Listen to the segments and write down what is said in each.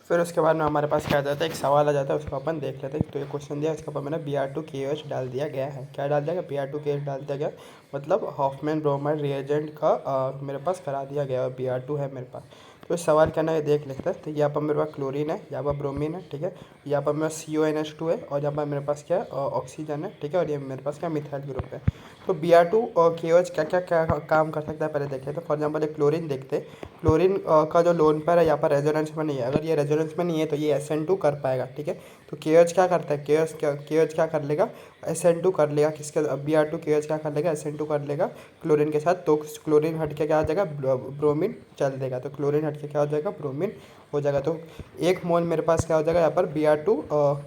फिर उसके बाद में हमारे पास क्या आ जाता है, एक सवाल आ जाता है, उसको अपन देख लेते हैं। तो ये क्वेश्चन दिया, इसके ऊपर मैंने Br2KOH डाल दिया गया है। क्या डाल दिया गया? Br2KOH डाल दिया गया, मतलब हॉफमैन ब्रोमाइड रिएजेंट का मेरे पास करा दिया गया और Br2 है मेरे पास। तो इस सवाल क्या ना ये देख लेते हैं। तो यहाँ पर मेरे पास क्लोरीन है, यहाँ पर ब्रोमीन है, ठीक है। यहाँ पर मेरा CONH2 है और यहाँ पर मेरे पास क्या है, ऑक्सीजन है, ठीक है। और ये मेरे पास क्या, मिथाइल ग्रुप है। तो Br2KOH क्या क्या क्या काम कर सकता है पहले देखें। तो फॉर एग्जाम्पल एक क्लोरीन देखते हैं। क्लोरीन का जो लोन पेयर है यहाँ पर रेजोनेंस में नहीं है। अगर ये रेजोनेंस में नहीं है तो ये SN2 कर पाएगा, ठीक है। तो KOH क्या करता है, KOH क्या कर लेगा, SN2 कर लेगा। किसके? Br2KOH क्या कर लेगा, SN2 कर लेगा क्लोरीन के साथ। तो क्लोरीन हट के क्या आ जाएगा, ब्रोमीन चल देगा। तो क्लोरीन हट के क्या हो जाएगा, ब्रोमीन हो जाएगा। तो 1 मोल मेरे पास क्या हो जाएगा, यहाँ पर Br2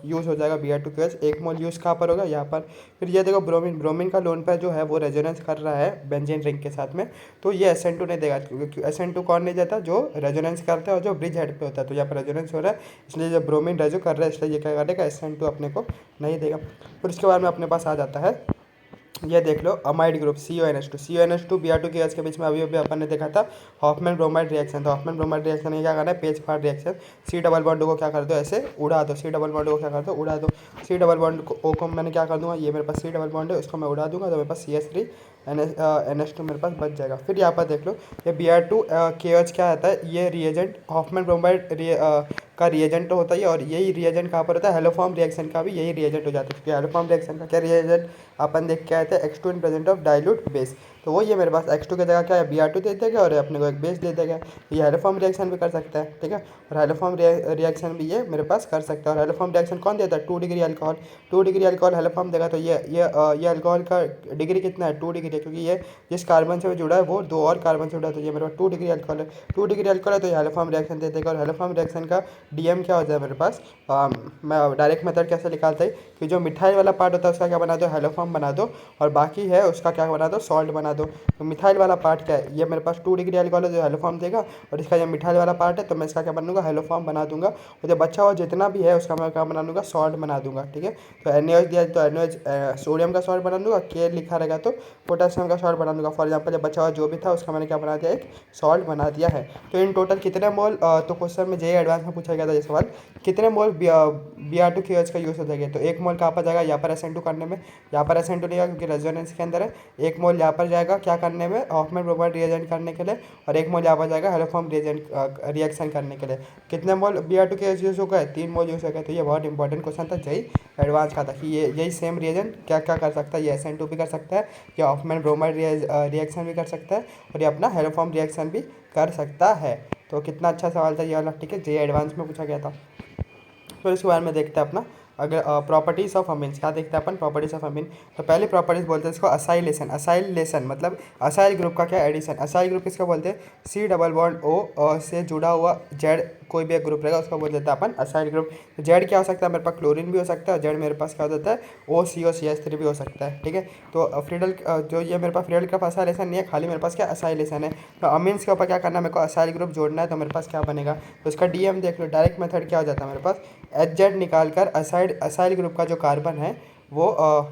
यूज़ हो जाएगा। Br2KOH 1 मोल यूज़ कहाँ पर होगा, यहाँ पर। फिर ये देखो ब्रोमीन, ब्रोमीन का लोन पेयर जो है वो रेजोनेंस कर रहा है बेंजीन रिंग के साथ में। तो ये SN2 नहीं देगा, क्योंकि SN2 कौन नहीं देता, जो रेजोनेंस करता है और जो ब्रिज हेड पे होता है। तो यहाँ पर रेजोनेंस हो रहा है, इसलिए जो ब्रोमीन रेजो कर रहा है, इसलिए ये क्या करेगा, SN2 अपने को नहीं देगा। फिर उसके बाद में अपने पास आ जाता है, ये देख लो अमाइड ग्रुप CONH2 Br2KOH के बीच में अभी अभी अपन ने देखा था हॉफमैन ब्रोमाइड रिएक्शन। तो हॉफमैन ब्रोमाइड रिएक्शन में क्या करना है, पेज फाड़ रिएक्शन। C डबल बॉन्ड को क्या कर दो, ऐसे उड़ा दो। C डबल बॉन्ड को क्या कर दो, उड़ा दो। C डबल बॉन्ड को मैंने क्या कर दूंगा, ये मेरे पास C डबल बॉन्ड है, उसको मैं उड़ा दूंगा। तो मेरे पास CH3 NH2 मेरे पास बच जाएगा। फिर यहाँ पर देख लो, ये Br2KOH क्या आता है, ये रिएजेंट हॉफमैन ब्रोमाइड का रिएजेंट होता है। और यही रिएजेंट कहाँ पर होता है, हेलोफॉर्म रिएक्शन का भी यही रिएजेंट हो जाता है। क्योंकि हेलोफॉर्म रिएक्शन का क्या रिएजेंट अपन देख के आए थे, X2 in present of dilute base. तो वो ये मेरे पास X2 की जगह क्या है, Br2 दे देगा और अपने को एक बेस दे देगा। ये हेलोफॉर्म रिएक्शन भी कर सकता है, ठीक है। और हेलोफॉर्म रिएक्शन भी ये मेरे पास कर सकता है। और हेलोफॉर्म रिएक्शन कौन देता है, 2 degree alcohol. 2 degree alcohol haloform देगा। तो ये अल्कोहल का डिग्री कितना है, 2 डिग्री है। क्योंकि ये जिस कार्बन से जुड़ा है वो 2 और कार्बन से जुड़ा है। तो ये मेरे पास 2 डिग्री अल्कोहल है। 2 डिग्री अल्कोहल है तो ये हेलोफॉर्म रिएक्शन दे देगा। और हेलोफॉर्म रिएक्शन का DM क्या होता है मेरे पास, मैं डायरेक्ट मेथड कैसे निकालता है कि जो मिथाइल वाला पार्ट होता है उसका क्या बना दो, हेलोफॉर्म बना दो। और बाकी है उसका क्या बना दो, सॉल्ट बना दो। तो मिथाइल वाला पार्ट क्या है, ये मेरे पास 2 डिग्री अल्कोहल है जो हेलोफॉर्म देगा। और इसका जो मिथाइल वाला पार्ट है तो मैं इसका क्या बनूंगा, हेलोफॉर्म बना दूंगा। और जो बचा हुआ जितना भी है उसका मैं क्या बना दूंगा, सॉल्ट बना दूंगा, ठीक है। तो NaOH दिया तो NaOH सोडियम का सॉल्ट बना दूंगा। K लिखा रहेगा तो पोटेशियम का सॉल्ट बना दूंगा। फॉर एग्जाम्पल जब बचा हुआ जो भी था उसका मैंने क्या बना दिया, एक सॉल्ट बना दिया है। तो इन टोटल कितने मोल, तो क्वेश्चन में JEE एडवांस में पूछा गया था ये सवाल, कितने मोल Br2KOH का यूज़ हो जाएगा। तो 1 मोल कहाँ पर जाएगा, यहाँ पर SN2 करने में। यहाँ पर SN2 नहीं आएगा क्योंकि रेजोनेंस के अंदर है। 1 मोल यहाँ पर जाएगा क्या करने में, हॉफमैन ब्रोमाइड रिएजेंट करने के लिए। और 1 मोल यहाँ पर जाएगा हेलोफॉर्म रिएक्शन करने के लिए। कितने मोल Br2KOH यूज़ हो गए, 3 मोल यूज़ हो गए। तो ये बहुत इंपॉर्टेंट क्वेश्चन था, JEE एडवांस का था कि ये यही सेम रिएजेंट क्या क्या कर सकता है। ये SN2 भी कर सकता है, ये हॉफमैन ब्रोमाइड रिएक्शन भी कर सकता है, और ये अपना हेलोफॉर्म रिएक्शन भी कर सकता है। तो कितना अच्छा सवाल था ये वाला, ठीक है। JEE एडवांस में पूछा गया था। फिर इसके बारे में देखते हैं अपना अगर प्रॉपर्टीज़ ऑफ अमीन्स। क्या देखते हैं अपन, प्रॉपर्टीज़ ऑफ अमीन। तो पहली प्रॉपर्टीज़ बोलते हैं इसको असाइलेशन। असाइलेशन मतलब असाइल ग्रुप का क्या, एडिशन। असाइल ग्रुप किसको बोलते हैं, C डबल बॉन्ड O से जुड़ा हुआ Z कोई भी एक ग्रुप रहेगा उसको बोल देता है अपन असाइल ग्रुप। तो Z क्या हो सकता है, मेरे पास क्लोरीन भी हो सकता है। और Z मेरे पास क्या हो जाता है, OCO CH3 भी हो सकता है, ठीक है। तो फ्रीडल जो ये मेरे पास फ्रीडल का असाइलेशन नहीं है, खाली मेरे पास क्या असाइलेशन है। तो अमीन्स के ऊपर क्या करना है, मेरे को असाइल ग्रुप जोड़ना है। तो मेरे पास क्या बनेगा, तो इसका DM देख लो। डायरेक्ट मेथड क्या हो जाता है मेरे पास, HZ निकाल कर असाइल ग्रुप का जो कार्बन है वो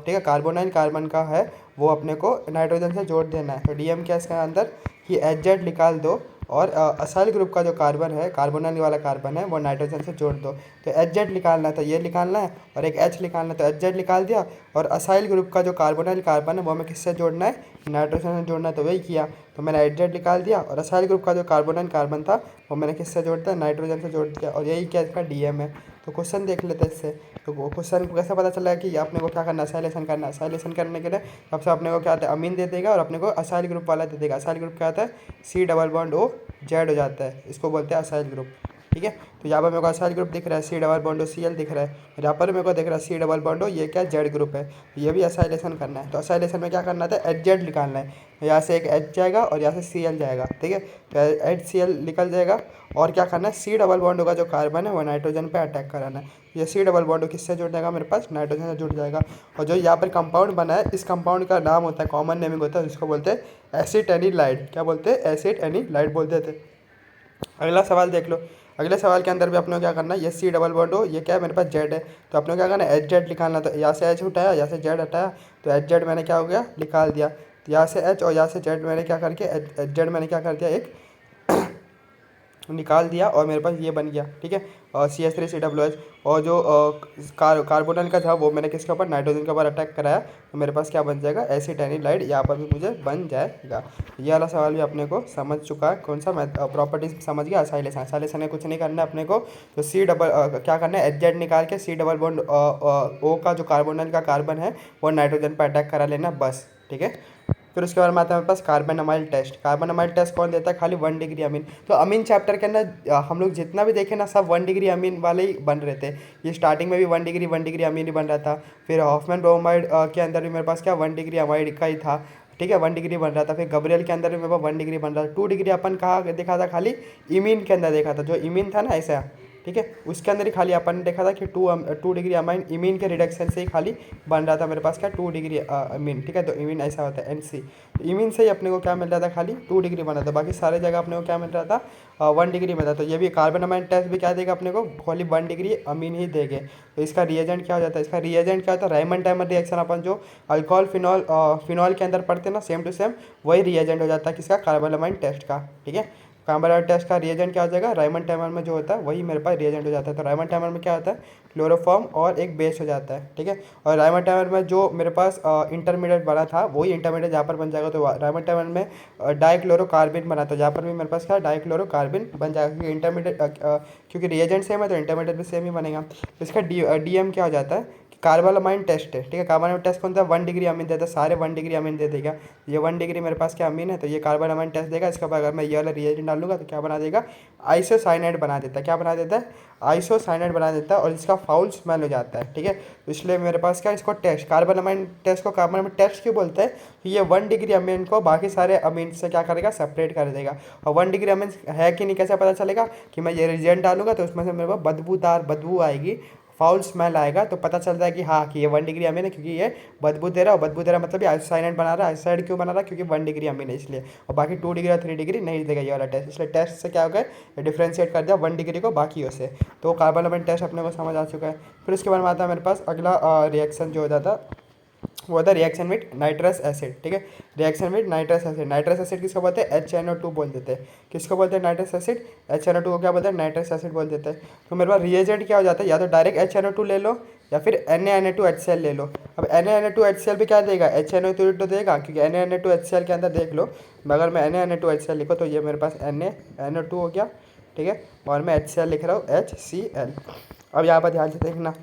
ठीक है, कार्बोनाइल कार्बन का है वो अपने को नाइट्रोजन से जोड़ देना है। तो DM क्या इसके अंदर कि HZ निकाल दो और असाइल ग्रुप का जो कार्बन है, कार्बोनाइल वाला कार्बन है, वो नाइट्रोजन से जोड़ दो। तो HZ निकालना है, तो ये निकालना है। और एक H निकालना है, तो HZ निकाल दिया। और असाइल ग्रुप का जो कार्बोनाइल कार्बन है वो हमें किससे जोड़ना है, नाइट्रोजन से जोड़ना है। तो वही किया, तो मैंने HZ निकाल दिया। और असाइल ग्रुप का जो कार्बोनाइल कार्बन था वो मैंने किससे जोड़ दिया, नाइट्रोजन से जोड़ दिया। और यही क्या इसका DM है। तो क्वेश्चन देख लेते हैं इससे। तो वो क्वेश्चन को कैसे पता चला कि अपने को क्या करना है, असाइलेशन करना है। असाइलेशन करने के लिए सबसे अपने को क्या आता है, अमीन दे देगा और अपने को असाइल ग्रुप वाला दे देगा। असाइल ग्रुप क्या आता है, C डबल बॉन्ड OZ हो जाता है, इसको बोलते हैं असाइल ग्रुप, ठीक है। तो यहाँ पर मेरे को असाइल ग्रुप दिख रहा है, C डबल बॉन्ड OCl दिख रहा है। और यहाँ पर मेरे को दिख रहा है C डबल बॉन्ड ये क्या Z ग्रुप है। तो ये भी असाइलेशन करना है। तो असाइलेशन में क्या करना था, HZ निकालना है। यहाँ से एक H जाएगा और यहाँ से Cl जाएगा, ठीक है। तो HCl निकल जाएगा। और क्या करना है, C डबल बॉन्ड का जो कार्बन है वो नाइट्रोजन पे अटैक कराना है। ये C डबल बॉन्ड किससे जुड़ जाएगा, मेरे पास नाइट्रोजन से जुड़ जाएगा। और जो यहाँ पर कंपाउंड बना है, इस कंपाउंड का नाम होता है, कॉमन नेमिंग होता है, जिसको बोलते हैं एसिड एनिलाइड। क्या बोलते हैं, एसिड एनिलाइड बोलते थे। अगला सवाल देख लो। अगले सवाल के अंदर भी अपने को क्या करना है, ये C डबल बॉन्ड ये क्या है, मेरे पास Z है। तो अपने को क्या करना है, HZ निकालना। तो यहाँ से H उठाया, यहाँ से Z हटाया। तो HZ मैंने क्या हो गया, निकाल दिया। तो यहाँ से H और यहाँ से Z मैंने क्या करके HZ मैंने क्या कर दिया, एक निकाल दिया और मेरे पास ये बन गया, ठीक है, CH3COOH। और जो कार्बोनल का था वो मैंने किसके ऊपर, नाइट्रोजन के ऊपर अटैक कराया, तो मेरे पास क्या बन जाएगा, एसिड एनिलाइड यहाँ पर भी मुझे बन जाएगा। ये वाला सवाल भी अपने को समझ चुका है, कौन सा मैं प्रॉपर्टीज समझ गया, असाइलेशन। असाइलेशन में कुछ नहीं करना है अपने को, तो क्या करना है, एच निकाल के C डबल बॉन्ड O का जो कार्बोनल का कार्बन है वो नाइट्रोजन पर अटैक करा लेना बस, ठीक है। फिर उसके बाद में आता है मेरे पास कार्बन टेस्ट। कार्बन टेस्ट कौन देता है, खाली 1 डिग्री अमीन। तो अमीन चैप्टर के अंदर हम लोग जितना भी देखे ना, सब 1 डिग्री अमीन वाले ही बन रहे थे। ये स्टार्टिंग में भी 1 डिग्री अमीन ही बन रहा था। फिर हॉफमैन ब्रोमाइड के अंदर भी मेरे पास क्या 1 डिग्री अमाइड का ही था, ठीक है, 1 डिग्री बन रहा था। फिर गब्रियल के अंदर भी मेरे पास 1 डिग्री बन रहा था। 2 डिग्री अपन कहाँ देखा था, खाली इमीन के अंदर देखा था, जो इमीन था ना ऐसा, ठीक है, उसके अंदर ही खाली अपन ने देखा था कि 2 डिग्री अमाइन इमीन के रिडक्शन से ही खाली बन रहा था मेरे पास क्या 2 डिग्री अमीन, ठीक है। तो इमीन ऐसा होता है NC, इमीन से ही अपने को क्या मिल रहा था, खाली 2 डिग्री बना था। बाकी सारे जगह अपने को क्या मिल रहा था, 1 डिग्री में था। तो ये भी कार्बन अमाइन टेस्ट भी क्या देगा अपने को, खाली 1 डिग्री अमीन ही देंगे। तो इसका रिएजेंट क्या हो जाता है, इसका रिएजेंट क्या होता है, रायमंड टाइमर रिएक्शन अपन जो अल्कोहल फिनॉल के अंदर पढ़ते हैं ना, सेम टू सेम वही रिएजेंट हो जाता है किसका, कार्बन अमाइन टेस्ट का, ठीक है। कार्बन टेस्ट का रिएजेंट क्या हो जाएगा, रायमंड टाइमर में जो होता है वही मेरे पास रिएजेंट हो जाता है। तो रायमंड टाइमर में क्या होता है, क्लोरोफॉर्म और एक बेस हो जाता है, ठीक है। और रायमंड टाइमर में जो मेरे पास इंटरमीडिएट बना था वही इंटरमीडिएट यहाँ पर बन जाएगा। तो रायमंड टाइमर में डाइक्लोरोकार्बिन बना, तो यहाँ पर भी मेरे पास क्या डाइक्लोरोकार्बिन बन जाएगा, क्योंकि इंटरमीडिएट क्योंकि रिएजेंट सेम है तो इंटरमीडिएट भी सेम ही बनेगा। तो इसका DM क्या हो जाता है, कार्बन अमाइन टेस्ट है, ठीक है। कार्बन अमाइन टेस्ट कौन सा, 1 डिग्री अमीन देता है, सारे 1 डिग्री अमीन दे देगा। ये 1 डिग्री मेरे पास क्या अमीन है, तो ये कार्बन अमाइन टेस्ट देगा। इसके बाद अगर मैं ये वाला रिएजेंट डालूंगा तो क्या बना देगा, आइसोसाइनाइड बना देता है। क्या बना देता है, आइसोसाइनाइड बना देता है, और इसका फाउल स्मेल हो जाता है, ठीक है। तो इसलिए मेरे पास क्या, इसको टेस्ट, कार्बन अमाइन टेस्ट को कार्बन अमाइन टेस्ट क्यों बोलते हैं, तो ये 1 डिग्री अमीन को बाकी सारे अमीन से क्या करेगा, सेपरेट कर देगा। और 1 डिग्री अमीन है कि नहीं कैसे पता चलेगा, कि मैं ये रिएजेंट डालूंगा तो उसमें से मेरे को बदबू आएगी, फाउल स्मेल आएगा, तो पता चलता है कि हाँ कि ये 1 डिग्री अमीन है, क्योंकि ये बदबू दे रहा है। और बदबू दे रहा है मतलब ये आइसोसाइनाइड बना रहा है। आइसोसाइनाइड क्यों बना रहा है, क्योंकि 1 डिग्री अमीन है इसलिए। और बाकी 2 डिग्री और 3 डिग्री नहीं देगा ये वाला टेस्ट। इसलिए टेस्ट से क्या हो गया, डिफ्रेंशिएट कर दिया 1 डिग्री को बाकियों से। तो कार्बन अमाइन टेस्ट अपने को समझ आ चुका है। फिर उसके बाद में आता है मेरे पास अगला रिएक्शन जो हो जाता वो होता है रिएक्शन विद नाइट्रस एसिड, ठीक है। Reaction with nitrous acid, nitrous acid किसको बोलते हैं, HNO2 बोल देते हैं। किसको बोलते हैं, नाइट्रस एसिड, HNO2 को क्या बोलते हैं, नाइट्रस एसिड बोल देते हैं। तो मेरे पास रिएजेंट क्या हो जाता है, या तो डायरेक्ट HNO2 ले लो या फिर Na2HCl ले लो। अब Na2HCl भी क्या देगा, HNO2 तो देगा, क्योंकि Na2HCl के अंदर देख लो, अगर मैं Na2HCl लिखो तो ये मेरे पास NaNO2 हो गया, ठीक है। और मैं HCl लिख रहा हूँ HCl। अब यहाँ पर ध्यान से देखना,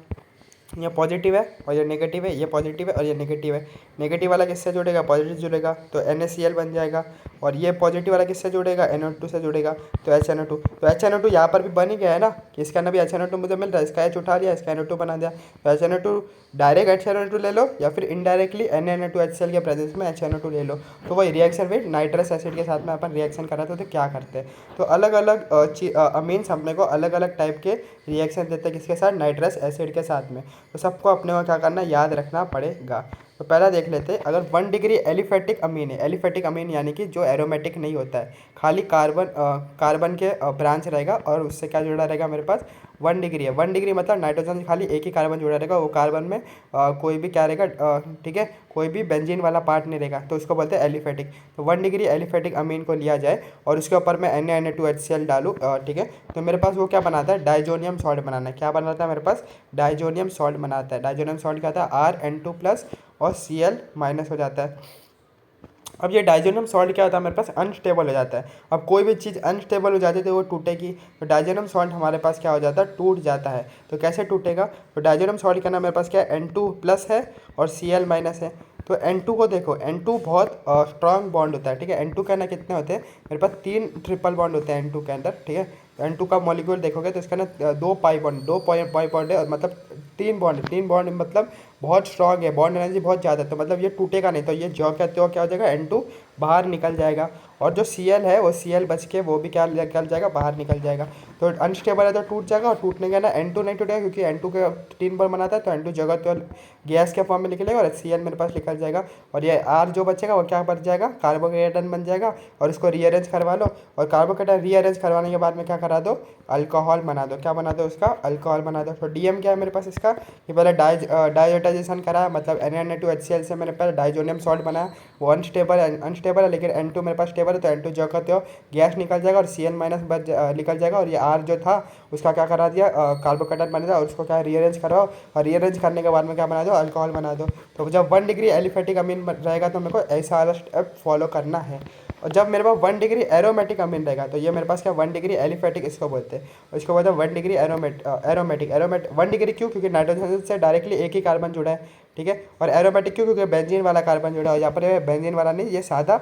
ये पॉजिटिव है और ये नेगेटिव है, ये पॉजिटिव है और ये नेगेटिव है। नेगेटिव वाला किससे जुड़ेगा, पॉजिटिव जुड़ेगा तो NaCl बन जाएगा। और ये पॉजिटिव वाला किससे जुड़ेगा, NO2 से जुड़ेगा तो HNO2। तो HNO2 यहाँ पर भी बन ही गया है ना, कि इसका अंदर भी HNO2 मुझे मिल रहा है, इसका H उठा लिया, इसका NO2 बना दिया। तो HNO2 डायरेक्ट HNO2 ले लो या फिर इनडायरेक्टली Na2HCl के प्रेजेंस में HNO2 ले लो। तो वही रिएक्शन विद नाइट्रस एसिड के साथ में अपन रिएक्शन कराते तो क्या करते हैं, तो अलग अलग अमीन्स अपने को अलग अलग टाइप के रिएक्शन देते हैं किसके साथ, नाइट्रस एसिड के साथ में। तो सबको अपने को क्या करना, याद रखना पड़ेगा। तो पहला देख लेते हैं, अगर 1 डिग्री एलिफेटिक अमीन है, एलिफेटिक अमीन यानी कि जो एरोमेटिक नहीं होता है, खाली कार्बन के ब्रांच रहेगा और उससे क्या जुड़ा रहेगा मेरे पास 1 डिग्री है। 1 डिग्री मतलब नाइट्रोजन खाली एक ही कार्बन जुड़ा रहेगा, वो कार्बन में कोई भी क्या रहेगा, ठीक है, कोई भी बेंजीन वाला पार्ट नहीं रहेगा, तो उसको बोलते हैं एलिफेटिक। तो 1 डिग्री एलिफेटिक अमीन को लिया जाए और उसके ऊपर मैं Na2HCl डालूँ, ठीक है, तो मेरे पास वो क्या बनाता है, डाइजोनियम सॉल्ट बनाना है। क्या बनाता है मेरे पास, डाइजोनियम सॉल्ट बनाता है। डाइजोनियम सॉल्ट क्या था, RN2+ और Cl- हो जाता है। अब ये डाइजोनियम सॉल्ट क्या होता है मेरे पास, अनस्टेबल हो जाता है। अब कोई भी चीज़ अनस्टेबल हो जाती है तो वो टूटेगी, तो डाइजोनियम सॉल्ट हमारे पास क्या हो जाता है, टूट जाता है। तो कैसे टूटेगा, तो डाइजोनियम सॉल्ट का नाम मेरे पास क्या है, N2+ है और Cl- है। तो N2 को देखो, N2 बहुत स्ट्रांग बॉन्ड होता है, ठीक है। N2 के अंदर कितने होते हैं, मेरे पास 3 ट्रिपल बॉन्ड होते हैं N2 के अंदर, ठीक है। N2 का मॉलिक्यूल देखोगे तो इसका ना 2 पाई बॉन्ड, 2 पाई बॉन्ड है, और मतलब 3 बॉन्ड मतलब बहुत स्ट्रांग है, बॉन्ड एनर्जी बहुत ज़्यादा है, तो मतलब ये टूटेगा नहीं। तो ये जो क्या तो क्या हो जाएगा, N2 बाहर निकल जाएगा। और जो Cl है वो Cl बच के वो भी क्या निकल जाएगा, बाहर निकल जाएगा। तो तो अनस्टेबल है तो टूट जाएगा, और टूटने का ना N2 नहीं टूटेगा क्योंकि N2 के 3 बार बनाता है, तो N2 जगह तो गैस के फॉर्म में निकलेगा और Cl मेरे पास निकल जाएगा। और ये R जो बचेगा वो क्या बच जाएगा, कार्बोकेटन बन जाएगा। और इसको रीअरेंज करवा लो, और कार्बोकेटन रीअरेंज करवाने के बाद में क्या करा दो, अल्कोहल बना दो। क्या बना दो उसका, अल्कोहल बना दो। तो DM क्या है मेरे पास इसका, ये पहले डाइजोटाइजेशन करा, मतलब Na2HCl से मेरे पास डाइजोनियम सॉल्ट बना। वो अनस्टेबल है लेकिन N2 मेरे पास स्टेबल है, तो N2 जगह तो गैस निकल जाएगा और Cl माइनस निकल जाएगा। और ये R जो था उसका क्या करा दिया, कार्बोकेटन बना दिया, और उसको क्या रीअरेंज कराओ, और रीअरेंज करने के बाद में क्या बना दो, अल्कोहल बना दो। तो जब 1 डिग्री एलिफेटिक अमीन रहेगा तो मेरे को ऐसा वाला स्टेप फॉलो करना है। और जब मेरे पास 1 डिग्री एरोमेटिक अमीन रहेगा तो ये मेरे पास क्या 1 डिग्री एलिफेटिक इसको बोलते हैं, और इसको बोलते हैं 1 डिग्री एरोमेटिक 1 डिग्री क्यों, क्योंकि नाइट्रोजन से डायरेक्टली एक ही कार्बन जुड़ा है, ठीक है। और एरोमेटिक क्यों, क्योंकि बेंजीन वाला कार्बन जुड़ा है, और यहाँ पर बेंजीन वाला नहीं, ये सादा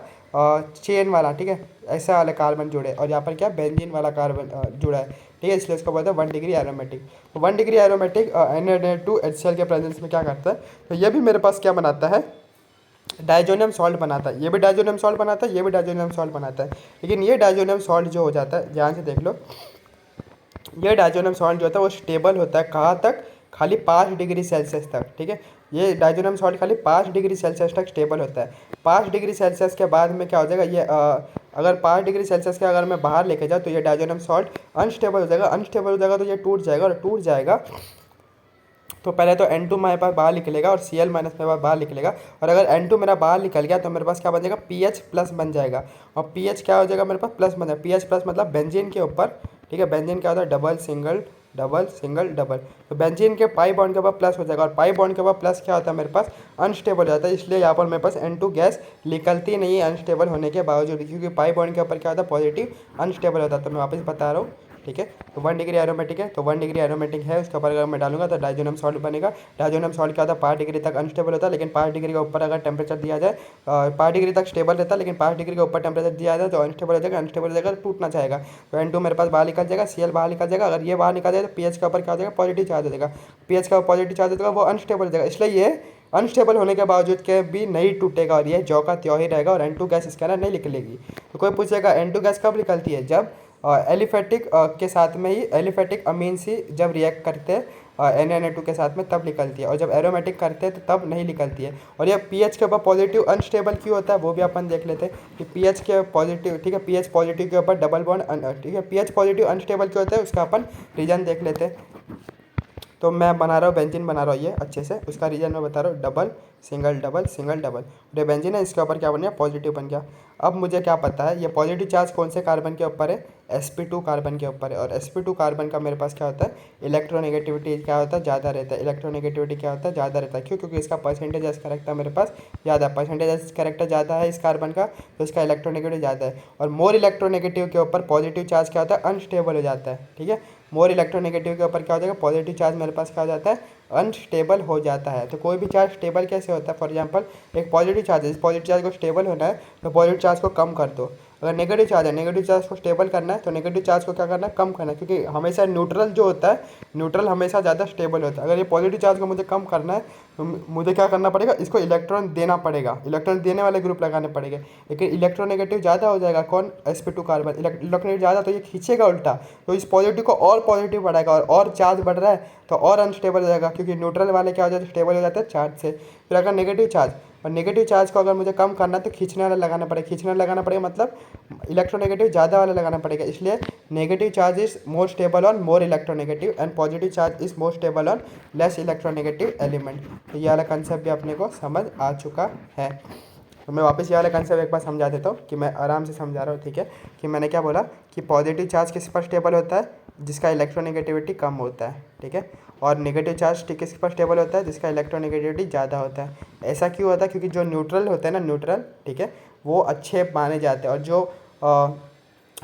चेन वाला, ठीक है, ऐसा वाला कार्बन जुड़े, और यहाँ पर क्या बेंजीन वाला कार्बन जुड़ा है, ठीक है, इसलिए इसको बोलते हैं 1 डिग्री एरोमेटिक। तो 1 डिग्री एरोमेटिक Na2HCl के प्रेजेंस में क्या करता है, तो ये भी मेरे पास क्या बनाता है, डाइजोनियम सॉल्ट बनाता है। ये भी डाइजोनियम सॉल्ट बनाता है, ये भी डाइजोनियम सॉल्ट बनाता है। लेकिन ये डाइजोनियम सॉल्ट जो हो जाता है, ध्यान से देख लो, ये डाइजोनियम सॉल्ट जो होता है वो स्टेबल होता है कहाँ तक, खाली 5 डिग्री सेल्सियस तक, ठीक है। ये डाइजोनियम सॉल्ट खाली 5 डिग्री सेल्सियस तक स्टेबल होता है। 5 डिग्री सेल्सियस के बाद में क्या हो जाएगा, ये अगर 5 डिग्री सेल्सियस के अगर मैं बाहर लेके जाऊँ तो ये डाइजोनियम सॉल्ट अनस्टेबल हो जाएगा। अनस्टेबल हो जाएगा तो ये टूट जाएगा, और टूट जाएगा तो पहले तो N2 मेरे पास बाहर निकलेगा और Cl माइनस मेरे पास बाहर निकलेगा। और अगर N2 मेरा बाहर निकल गया तो मेरे पास क्या बन जाएगा, पीएच प्लस बन जाएगा। और पीएच क्या हो जाएगा मेरे पास, प्लस बन जाएगा। पीएच प्लस मतलब बेंजीन के ऊपर, ठीक है, बेंजीन क्या होता है, double single double single double, तो बेंजीन के पाई बॉन्ड के ऊपर प्लस हो जाएगा। और पाई बॉन्ड के ऊपर प्लस क्या होता है मेरे पास, अनस्टेबल हो जाता है, इसलिए यहाँ पर मेरे पास N2 गैस निकलती नहीं है अनस्टेबल होने के बावजूद, क्योंकि पाई बॉन्ड के ऊपर क्या होता है, पॉजिटिव अनस्टेबल होता है। तो मैं वापस बता रहा हूँ, ठीक है। तो 1 डिग्री एरोमेटिक है, तो 1 डिग्री एरोमेटिक है, उसके ऊपर अगर मैं डालूंगा तो डाइजोनियम सॉल्ट बनेगा। डाइजोनियम सॉल्ट क्या होता है, 5 डिग्री तक अनस्टेबल होता है, लेकिन 5 डिग्री के ऊपर अगर टेम्परेचर दिया जाए, 5 डिग्री तक स्टेबल रहता है, लेकिन 5 डिग्री के ऊपर टेम्परेचर दिया जाए तो अनस्टेबल हो जाएगा। अनस्टेबल हो जाएगा तो टूटना चाहेगा। तो N2 मेरे पास बाहर निकल जाएगा, Cl बाहर निकल जाएगा। अगर ये बाहर निकल जाए तो पीएच के ऊपर क्या हो जाएगा, पॉजिटिव चार्ज हो जाएगा। पीएच का पॉजिटिव चार्ज हो जाएगा, वो अनस्टेबल हो जाएगा, इसलिए ये अनस्टेबल होने के बावजूद के भी नहीं टूटेगा, और ये जौ का त्यों ही रहेगा, और N2 गैस इसके अंदर नहीं निकलेगी। तो कोई पूछेगा N2 गैस कब निकलती है, जब एलिफेटिक के साथ में ही एलिफेटिक अमीन सी जब रिएक्ट करते हैं Na2 के साथ में तब निकलती है, और जब एरोमेटिक करते हैं तो तब नहीं निकलती है। और ये पीएच के ऊपर पॉजिटिव अनस्टेबल क्यों होता है वो भी अपन देख लेते हैं कि पीएच के पॉजिटिव, ठीक है, पीएच पॉजिटिव के ऊपर डबल बॉन्ड, ठीक है, पीएच पॉजिटिव अनस्टेबल क्यों होता है उसका अपन रीजन देख लेते हैं। तो मैं बना रहा हूँ बेंजीन बना रहा हूँ ये अच्छे से, उसका रीजन मैं बता रहा हूँ, double single double single double, ये बेंजीन है, इसके ऊपर क्या बन गया, पॉजिटिव बन गया। अब मुझे क्या पता है ये पॉजिटिव चार्ज कौन से कार्बन के ऊपर है, sp2 कार्बन के ऊपर है। और sp2 कार्बन का मेरे पास क्या होता है, इलेक्ट्रोनेगेटिविटी क्या होता है, ज़्यादा रहता है। इलेक्ट्रोनेगेटिविटी क्या होता है, ज़्यादा रहता है। क्यों, क्योंकि इसका परसेंटेज एस कैरेक्टर मेरे पास ज़्यादा है, परसेंटेज एस कैरेक्टर ज़्यादा है इस कार्बन का, तो इसका इलेक्ट्रोनेगेटिव ज़्यादा है। और मोर इलेक्ट्रोनेगेटिव के ऊपर पॉजिटिव चार्ज क्या होता है, अनस्टेबल हो जाता है, ठीक है। मोर इलेक्ट्रोनेगेटिव के ऊपर क्या हो जाएगा, पॉजिटिव चार्ज मेरे पास क्या हो जाता है, अनस्टेबल हो जाता है। तो कोई भी चार्ज स्टेबल कैसे होता है, फॉर एग्जांपल एक पॉजिटिव चार्ज है, इस पॉजिटिव चार्ज को स्टेबल होना है तो पॉजिटिव चार्ज को कम कर दो। अगर नेगेटिव चार्ज है, नेगेटिव चार्ज को स्टेबल करना है तो नेगेटिव चार्ज को क्या करना है, कम करना है, क्योंकि हमेशा न्यूट्रल जो होता है, न्यूट्रल हमेशा ज़्यादा स्टेबल होता है। अगर ये पॉजिटिव चार्ज को मुझे कम करना है तो मुझे क्या करना पड़ेगा, इसको इलेक्ट्रॉन देना पड़ेगा, इलेक्ट्रॉन देने वाले ग्रुप लगाने पड़ेंगे। लेकिन इलेक्ट्रोनेगेटिव ज़्यादा हो जाएगा, कौन, sp2 कार्बन, इलेक्ट्रोनेगेटिव ज़्यादा तो ये खींचेगा उल्टा, तो इस पॉजिटिव को और पॉजिटिव बढ़ाएगा, और चार्ज बढ़ रहा है तो और अनस्टेबल हो जाएगा, क्योंकि न्यूट्रल वाले क्या हो जाते हैं, स्टेबल हो जाते हैं चार्ज से। फिर अगर नेगेटिव चार्ज, और नेगेटिव चार्ज को अगर मुझे कम करना है तो खींचने वाला लगाना पड़ेगा, खींचने वाला लगाना पड़ेगा मतलब इलेक्ट्रोनेगेटिव ज़्यादा वाला लगाना पड़ेगा। इसलिए negative charge is more stable on more electronegative and positive charge is more stable on less electronegative element. तो ये वाला कंसेप्ट भी अपने को समझ आ चुका है। तो मैं वापस ये वाला कंसेप्ट एक बार समझा देता हूँ कि मैं आराम से समझा रहा हूँ, ठीक है। कि मैंने क्या बोला कि पॉजिटिव चार्ज किस पर स्टेबल होता है, जिसका इलेक्ट्रोनेगेटिविटी कम होता है, ठीक है। और नेगेटिव चार्ज किस पर स्टेबल होता है, जिसका इलेक्ट्रोनेगेटिविटी ज़्यादा होता है। ऐसा क्यों होता है, क्योंकि जो न्यूट्रल होते हैं ना, न्यूट्रल, ठीक है, वो अच्छे माने जाते हैं, और जो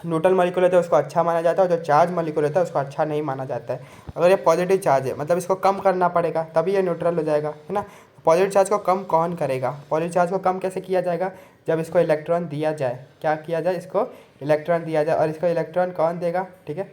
न्यूट्रल मॉलिक्यूल होता है उसको अच्छा माना जाता है, और जो चार्ज मॉलिक्यूल होता है उसको अच्छा नहीं माना जाता है। अगर ये पॉजिटिव चार्ज है मतलब इसको कम करना पड़ेगा तभी ये न्यूट्रल हो जाएगा, है ना। पॉजिटिव चार्ज को कम कौन करेगा, पॉजिटिव चार्ज को कम कैसे किया जाएगा, जब इसको इलेक्ट्रॉन दिया जाए, क्या किया जाए, इसको इलेक्ट्रॉन दिया जाए, और इसको इलेक्ट्रॉन कौन देगा, ठीक है।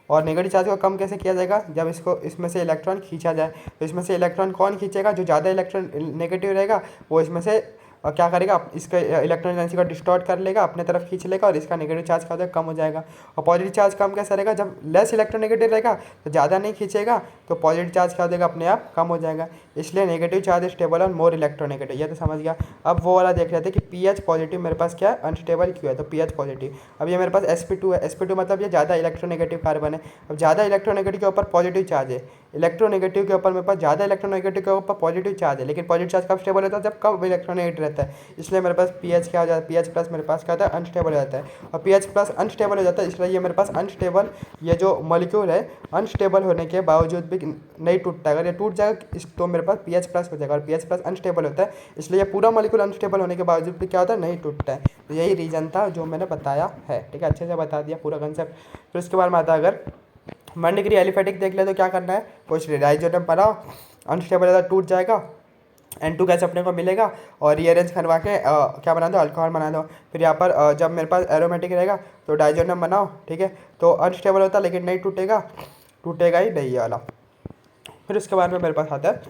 और नेगेटिव चार्ज को कम कैसे किया जाएगा, जब इसको इसमें से इलेक्ट्रॉन खींचा जाए, तो इसमें से इलेक्ट्रॉन कौन खींचेगा, जो ज़्यादा इलेक्ट्रॉन नेगेटिव रहेगा वो इसमें से और क्या करेगा, इसका इलेक्ट्रॉन डेंसिटी को डिस्टॉर्ट कर लेगा, अपने तरफ खींच लेगा और इसका नेगेटिव चार्ज क्या हो जाएगा, कम हो जाएगा। और पॉजिटिव चार्ज कम कैसे रहेगा, जब लेस इलेक्ट्रोनेगेटिव रहेगा तो ज़्यादा नहीं खींचेगा, तो पॉजिटिव चार्ज क्या हो जाएगा, अपने आप कम हो जाएगा। इसलिए नेगेटिव चार्ज स्टेबल और मोर इलेक्ट्रोनेगेटिव, ये तो समझ गया। अब वो वाला देख रहे थे कि पीएच पॉजिटिव मेरे पास क्या है, अनस्टेबल क्यों है, तो पीएच पॉजिटिव। अब ये मेरे पास sp2 है, sp2 मतलब ये ज़्यादा इलेक्ट्रोनेगेटिव कार्बन है। अब ज़्यादा इलेक्ट्रोनेगेटिव के ऊपर पॉजिटिव चार्ज है, इलेक्ट्रोनेगेटिव के ऊपर मेरे पास ज़्यादा इलेक्ट्रोनेगेटिव के ऊपर पॉजिटिव चार्ज है, लेकिन पॉजिटिव चार्ज कब स्टेबल होता है, जब कम इलेक्ट्रोनेगेटिव रहता है। इसलिए मेरे पास पीएच क्या हो जाता है, पीएच प्लस मेरे पास क्या होता है, अनस्टेबल हो जाता है। और पीएच प्लस अनस्टेबल हो जाता है, इसलिए ये मेरे पास अनस्टेबल, ये जो मॉलिक्यूल है अनस्टेबल होने के बावजूद भी नहीं टूटता है। अगर ये टूट जाएगा तो मेरे पास पीएच प्लस हो जाएगा, और पीएच प्लस अनस्टेबल होता है, इसलिए ये पूरा मॉलिक्यूल अनस्टेबल होने के बावजूद भी क्या होता है, नहीं टूटता है। तो यही रीज़न था जो मैंने बताया है, ठीक है, अच्छे से बता दिया पूरा कंसेप्ट। फिर उसके बाद में आता है, अगर 1 डिग्री एलिफेटिक देख ले तो क्या करना है, कुछ राइजोटम बनाओ, अनस्टेबल ज़्यादा टूट जाएगा, N2 गैस अपने को मिलेगा, और रीअरेंज करवा के क्या बना दो, अल्कोहल बना दो। फिर यहाँ पर जब मेरे पास एरोमेटिक रहेगा तो डाइजोनम बनाओ, ठीक है, तो अनस्टेबल होता है लेकिन नहीं टूटेगा, टूटेगा ही नहीं ये वाला। फिर उसके बाद में मेरे पास आता है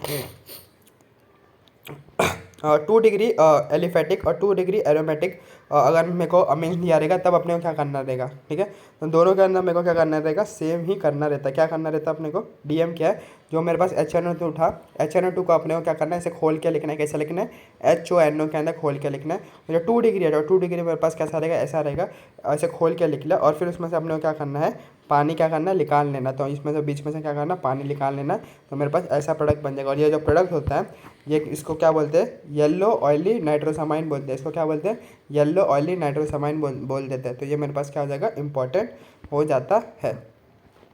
2 डिग्री एलिफेटिक और 2 डिग्री एरोमेटिक। अगर मेरे को अमीन दिया रहेगा तब अपने को क्या करना रहेगा, ठीक है, तो दोनों के अंदर मेरे को क्या करना रहेगा, सेम ही करना रहता है। क्या करना रहता है अपने को, डीएम क्या है, जो मेरे पास HNO2 उठा, HNO2 को अपने को क्या करना है, इसे खोल के लिखना है। कैसे लिखना है, HONO के अंदर खोल के लिखना है। जो 2 डिग्री है, जो 2 डिग्री मेरे पास कैसा रहेगा, ऐसा रहेगा, ऐसे खोल के लिख लिया। और फिर उसमें से अपने को क्या करना है, पानी क्या करना है, निकाल लेना। तो इसमें से बीच में से क्या करना, पानी निकाल लेना, तो मेरे पास ऐसा प्रोडक्ट बन जाएगा। और ये जो प्रोडक्ट होता है, ये इसको क्या बोलते हैं, येलो ऑयली नाइट्रोसामाइन बोलते हैं। इसको क्या बोलते हैं, येलो ऑयली नाइट्रोसामाइन बोल देते हैं। तो ये मेरे पास क्या हो जाएगा, इंपॉर्टेंट हो जाता है।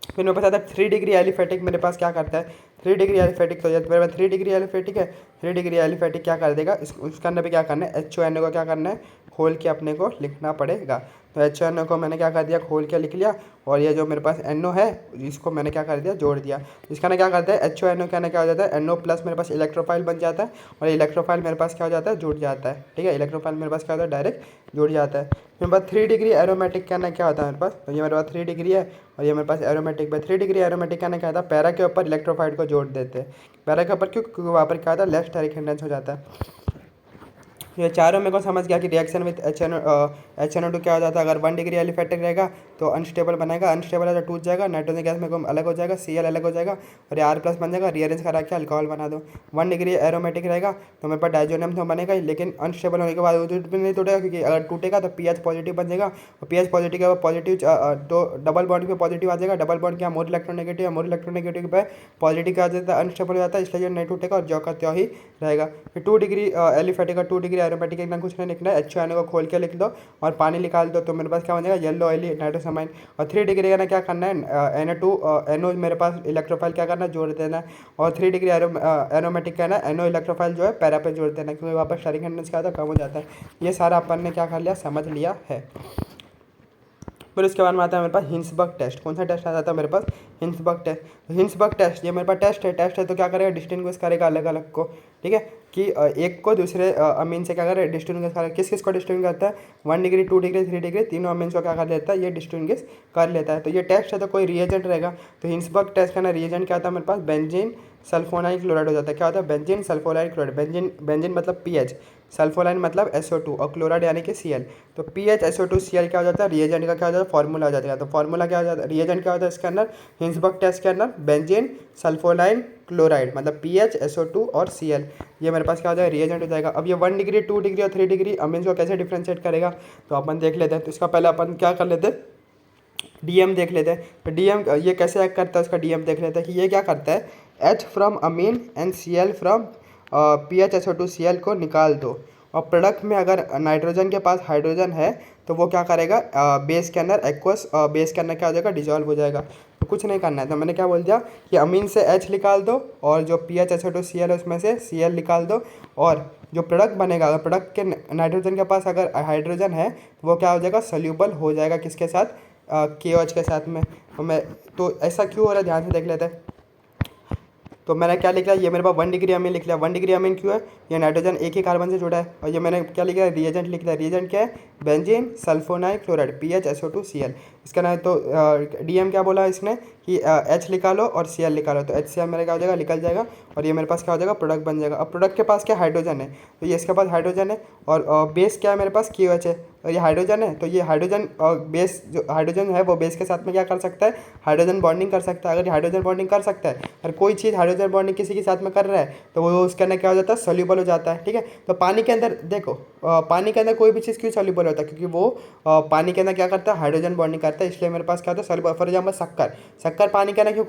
फिर मेरे पास आता है 3 डिग्री एलिफेटिक। मेरे पास क्या करता है, 3 डिग्री एलिफेटिक, तो मेरे पास 3 डिग्री एलिफेटिक है। 3 डिग्री एलिफेटिक क्या कर देगा, उसके अंदर भी क्या करना है, HONO को क्या करना है, खोल के अपने को लिखना पड़ेगा। तो HONO को मैंने क्या कर दिया, खोल के लिख लिया। और ये जो मेरे पास NO है, इसको मैंने क्या कर दिया, जोड़ दिया। इसका ना क्या करता है, HONO का ना क्या हो जाता है, NO प्लस मेरे पास इलेक्ट्रोफाइल बन जाता है, और इलेक्ट्रोफाइल मेरे पास क्या हो जाता है, जुड़ जाता है, ठीक है, इलेक्ट्रोफाइल मेरे पास क्या होता है, डायरेक्ट जुड़ जाता है। फिर मेरे पास 3 डिग्री एरोमेटिक का ना क्या होता है मेरे पास, तो ये मेरे पास 3 डिग्री है, और ये मेरे पास एरोमेटिक में 3 डिग्री एरोमेटिक का ना क्या होता है, पैरा के ऊपर इलेक्ट्रोफाइल को जोड़ देते हैं। पैरा के ऊपर क्यों, क्योंकि वहाँ पर क्या होता है, लेफ्ट स्टेरिक हिंडेंस हो जाता है। ये चारों मेरे को समझ गया कि रिएक्शन विथ HNO2 क्या हो जाता है, अगर 1 डिग्री एलिफेटिक रहेगा तो अनस्टेबल बनेगा, अनस्टेबल है तो टूट जाएगा, नाइट्रोजन गैस मेरे को अलग हो जाएगा, Cl अलग हो जाएगा, और R प्लस बन जाएगा, रीअरेंज करा के अल्कोहल बना दो। 1 डिग्री एरोमेटिक रहेगा तो मेरे पास डाइजोनियम तो बनेगा ही, लेकिन अनस्टेबल होने के बाद भी नहीं टूटेगा, क्योंकि अगर टूटेगा तो पीएच पॉजिटिव बन जाएगा, और पीएच पॉजिटिव के बाद पॉजिटिव तो डबल बॉन्ड पे पॉजिटिव आ जाएगा, डबल बॉन्ड क्या, मोर इलेक्ट्रोनेगेटिव है, मोर इलेक्ट्रोनेगेटिव पे पॉजिटिव क्या आ जाता है, अनस्टेबल हो जाता है, इसलिए नहीं टूटेगा और जो का त्यों ही रहेगा। फिर 2 डिग्री एलिफेटिक और 2 डिग्री एरोमेटिक एकदम कुछ नहीं लिखना है, HONO को खोल के लिख दो और पानी निकाल दो, तो मेरे पास क्या बन जाएगा, येलो ऑयली नाइट्रोसामाइन। और 3 डिग्री का ना क्या करना है, NO मेरे पास इलेक्ट्रोफाइल क्या करना है, जोड़ देना है। और 3 डिग्री एरोमेटिक का ना NO इलेक्ट्रोफाइल जो है पैरा पे जोड़ देना है, क्योंकि वहाँ पर स्टेरिक हिंडेंस क्या होता है, कम हो जाता है। ये सारा अपन ने क्या कर लिया, समझ लिया है। फिर उसके बाद में आता है मेरे पास हिंसबर्ग टेस्ट। कौन सा टेस्ट आ जाता है मेरे पास, हिंसबर्ग टेस्ट। तो हिंसबर्ग टेस्ट ये मेरे पास टेस्ट है तो क्या करेगा, डिस्टिंग्विश करेगा अलग अलग को, ठीक है, कि एक को दूसरे अमीन से क्या करेगा, डिस्टिंग्विश करेगा। किस किस को डिस्टिंग्विश करता है, 1 डिग्री 2 डिग्री 3 डिग्री तीनों अमीन्स को क्या कर लेता है, ये डिस्टिंग्विश कर लेता है। तो ये टेस्ट है तो कोई रिएजेंट रहेगा, तो हिंसबर्ग टेस्ट का ना रिएजेंट क्या आता है मेरे पास, बेंजीन सल्फोनाइल क्लोराइड हो जाता है। क्या होता है, बेंजीन सल्फोनाइल क्लोराइड। बेंजीन मतलब पीएच, सल्फोनाइल मतलब SO2 और क्लोराइड यानी कि Cl। तो पीएच SO2 Cl क्या हो जाता है, रिएजेंट का क्या हो जाता है, फॉर्मूला हो जाता है। तो फॉर्मूला क्या हो जाता है, रिएजेंट क्या होता है इसके अंदर, हिंसबर्ग टेस्ट के अंदर बेंजीन सल्फोनाइल क्लोराइड मतलब पीएच SO2 और Cl, ये मेरे पास क्या हो जाएगा, रिएजेंट हो जाएगा। अब ये 1 डिग्री 2 डिग्री और 3 डिग्री अमीन्स को कैसे डिफ्रेंशिएट करेगा, तो अपन देख लेते हैं। तो इसका पहले अपन क्या कर लेते हैं, डीएम देख लेते हैं। तो डीएम ये कैसे एक्ट करता है, उसका डीएम देख लेते हैं कि ये क्या करता है, H from amine and Cl from PH SO2 Cl को निकाल दो। और प्रोडक्ट में अगर नाइट्रोजन के पास हाइड्रोजन है तो वो क्या करेगा, बेस के अंदर एक्वस बेस के अंदर क्या हो जाएगा, डिजॉल्व हो जाएगा। तो कुछ नहीं करना है, तो मैंने क्या बोल दिया कि अमीन से H निकाल दो और जो पीएच SO2 Cl है उसमें से Cl निकाल दो, और जो प्रोडक्ट बनेगा, अगर प्रोडक्ट के नाइट्रोजन के पास अगर हाइड्रोजन है तो वो क्या हो जाएगा, सोल्यूबल हो जाएगा किसके साथ, KOH के साथ में। तो ऐसा क्यों हो रहा है, ध्यान से देख लेते हैं। तो मैंने क्या लिखा है, ये मेरे पास 1 डिग्री अमीन लिख लिया। 1 डिग्री अमीन क्यों है, ये नाइट्रोजन एक ही कार्बन से जुड़ा है। और ये मैंने क्या लिखा है, रिएजेंट लिख लिया। रिएजेंट क्या है, benzene sulfonyl chloride pH SO2 Cl। इसका ना तो DM क्या बोला इसने कि H निकालो और Cl निकालो, तो HCl मेरा क्या हो जाएगा, निकल जाएगा और ये मेरे पास क्या हो जाएगा, प्रोडक्ट बन जाएगा। अब प्रोडक्ट के पास क्या हाइड्रोजन है, तो ये इसके पास हाइड्रोजन है और बेस क्या है मेरे पास, KOH है और ये हाइड्रोजन है। तो ये हाइड्रोजन और बेस, जो हाइड्रोजन है वो बेस के साथ में क्या कर सकता है, हाइड्रोजन बॉन्डिंग कर सकता है। अगर ये हाइड्रोजन बॉन्डिंग कर सकता है और कोई चीज़ हाइड्रोजन बॉन्डिंग किसी के साथ में कर रहा है तो वो उसके अंदर क्या हो जाता है, सोल्यूबल हो जाता है। ठीक है, तो पानी के अंदर देखो, पानी के अंदर कोई भी चीज़ क्यों सोल्यूबल होता है, क्योंकि वो पानी के अंदर क्या करता है, हाइड्रोजन बॉन्डिंग करता है, इसलिए मेरे पास क्या होता है, सोल्यूबल। फॉर एग्जाम्पल शक्कर पानी के अंदर क्यों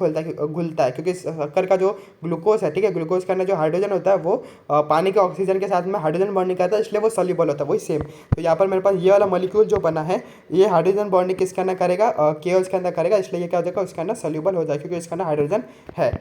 घुलता है, क्योंकि शक्कर का जो ग्लूकोज है, ठीक है, ग्लूकोज के अंदर जो हाइड्रोजन होता है वो पानी के ऑक्सीजन के साथ में हाइड्रोजन बॉन्डिंग करता है, इसलिए वो सोल्यूबल होता है। वही सेम, तो यहाँ पर मेरे पास ये वाला मॉलिक्यूल जो बना है ये हाइड्रोजन बॉन्डिंग किसके अंदर करेगा, KOH के अंदर करेगा, इसलिए ये क्या हो जाएगा, उसके अंदर सोल्यूबल हो जाएगा क्योंकि इसके अंदर हाइड्रोजन है।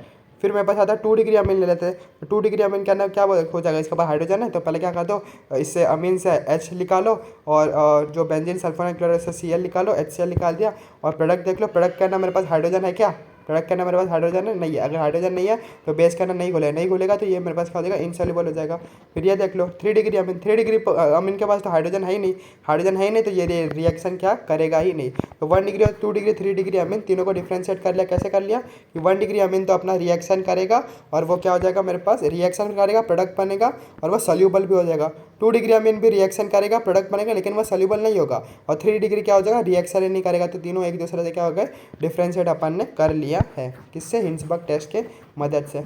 फिर मेरे पास आता है 2 डिग्री अमीन ले लेते हैं। तो 2 डिग्री अमीन के अंदर क्या हो जाएगा, इसके पास हाइड्रोजन है, तो पहले क्या कर दो, इससे अमीन से H निकालो और जो बेंजीन सल्फोनिक क्लोराइड से Cl निकालो, HCl निकाल दिया और प्रोडक्ट देख लो, प्रोडक्ट के अंदर मेरे पास हाइड्रोजन है क्या, प्रोडक्ट के अंदर मेरे पास हाइड्रोजन है नहीं है। अगर हाइड्रोजन नहीं है तो बेस के अंदर नहीं घुलेगा तो ये मेरे पास क्या हो जाएगा, इनसॉल्युबल हो जाएगा। फिर ये देख लो 3 डिग्री अमीन, 3 डिग्री अमीन के पास तो हाइड्रोजन है ही नहीं, तो ये रिएक्शन क्या करेगा ही नहीं। तो 1 डिग्री और 2 डिग्री 3 डिग्री अमीन तीनों को डिफ्रेंशिएट कर लिया। कैसे कर लिया कि 1 डिग्री अमीन तो अपना रिएक्शन करेगा और वो क्या हो जाएगा, मेरे पास रिएक्शन करेगा, प्रोडक्ट बनेगा और वो सोल्यूबल भी हो जाएगा। 2 डिग्री अमीन भी रिएक्शन करेगा, प्रोडक्ट बनेगा, लेकिन वो सोल्यूबल नहीं होगा। और 3 डिग्री क्या हो जाएगा, रिएक्शन ही नहीं करेगा। तो तीनों एक दूसरे से क्या हो गए, डिफ्रेंशिएट अपन ने कर लिया है, किससे, हिंसबर्ग टेस्ट के मदद से।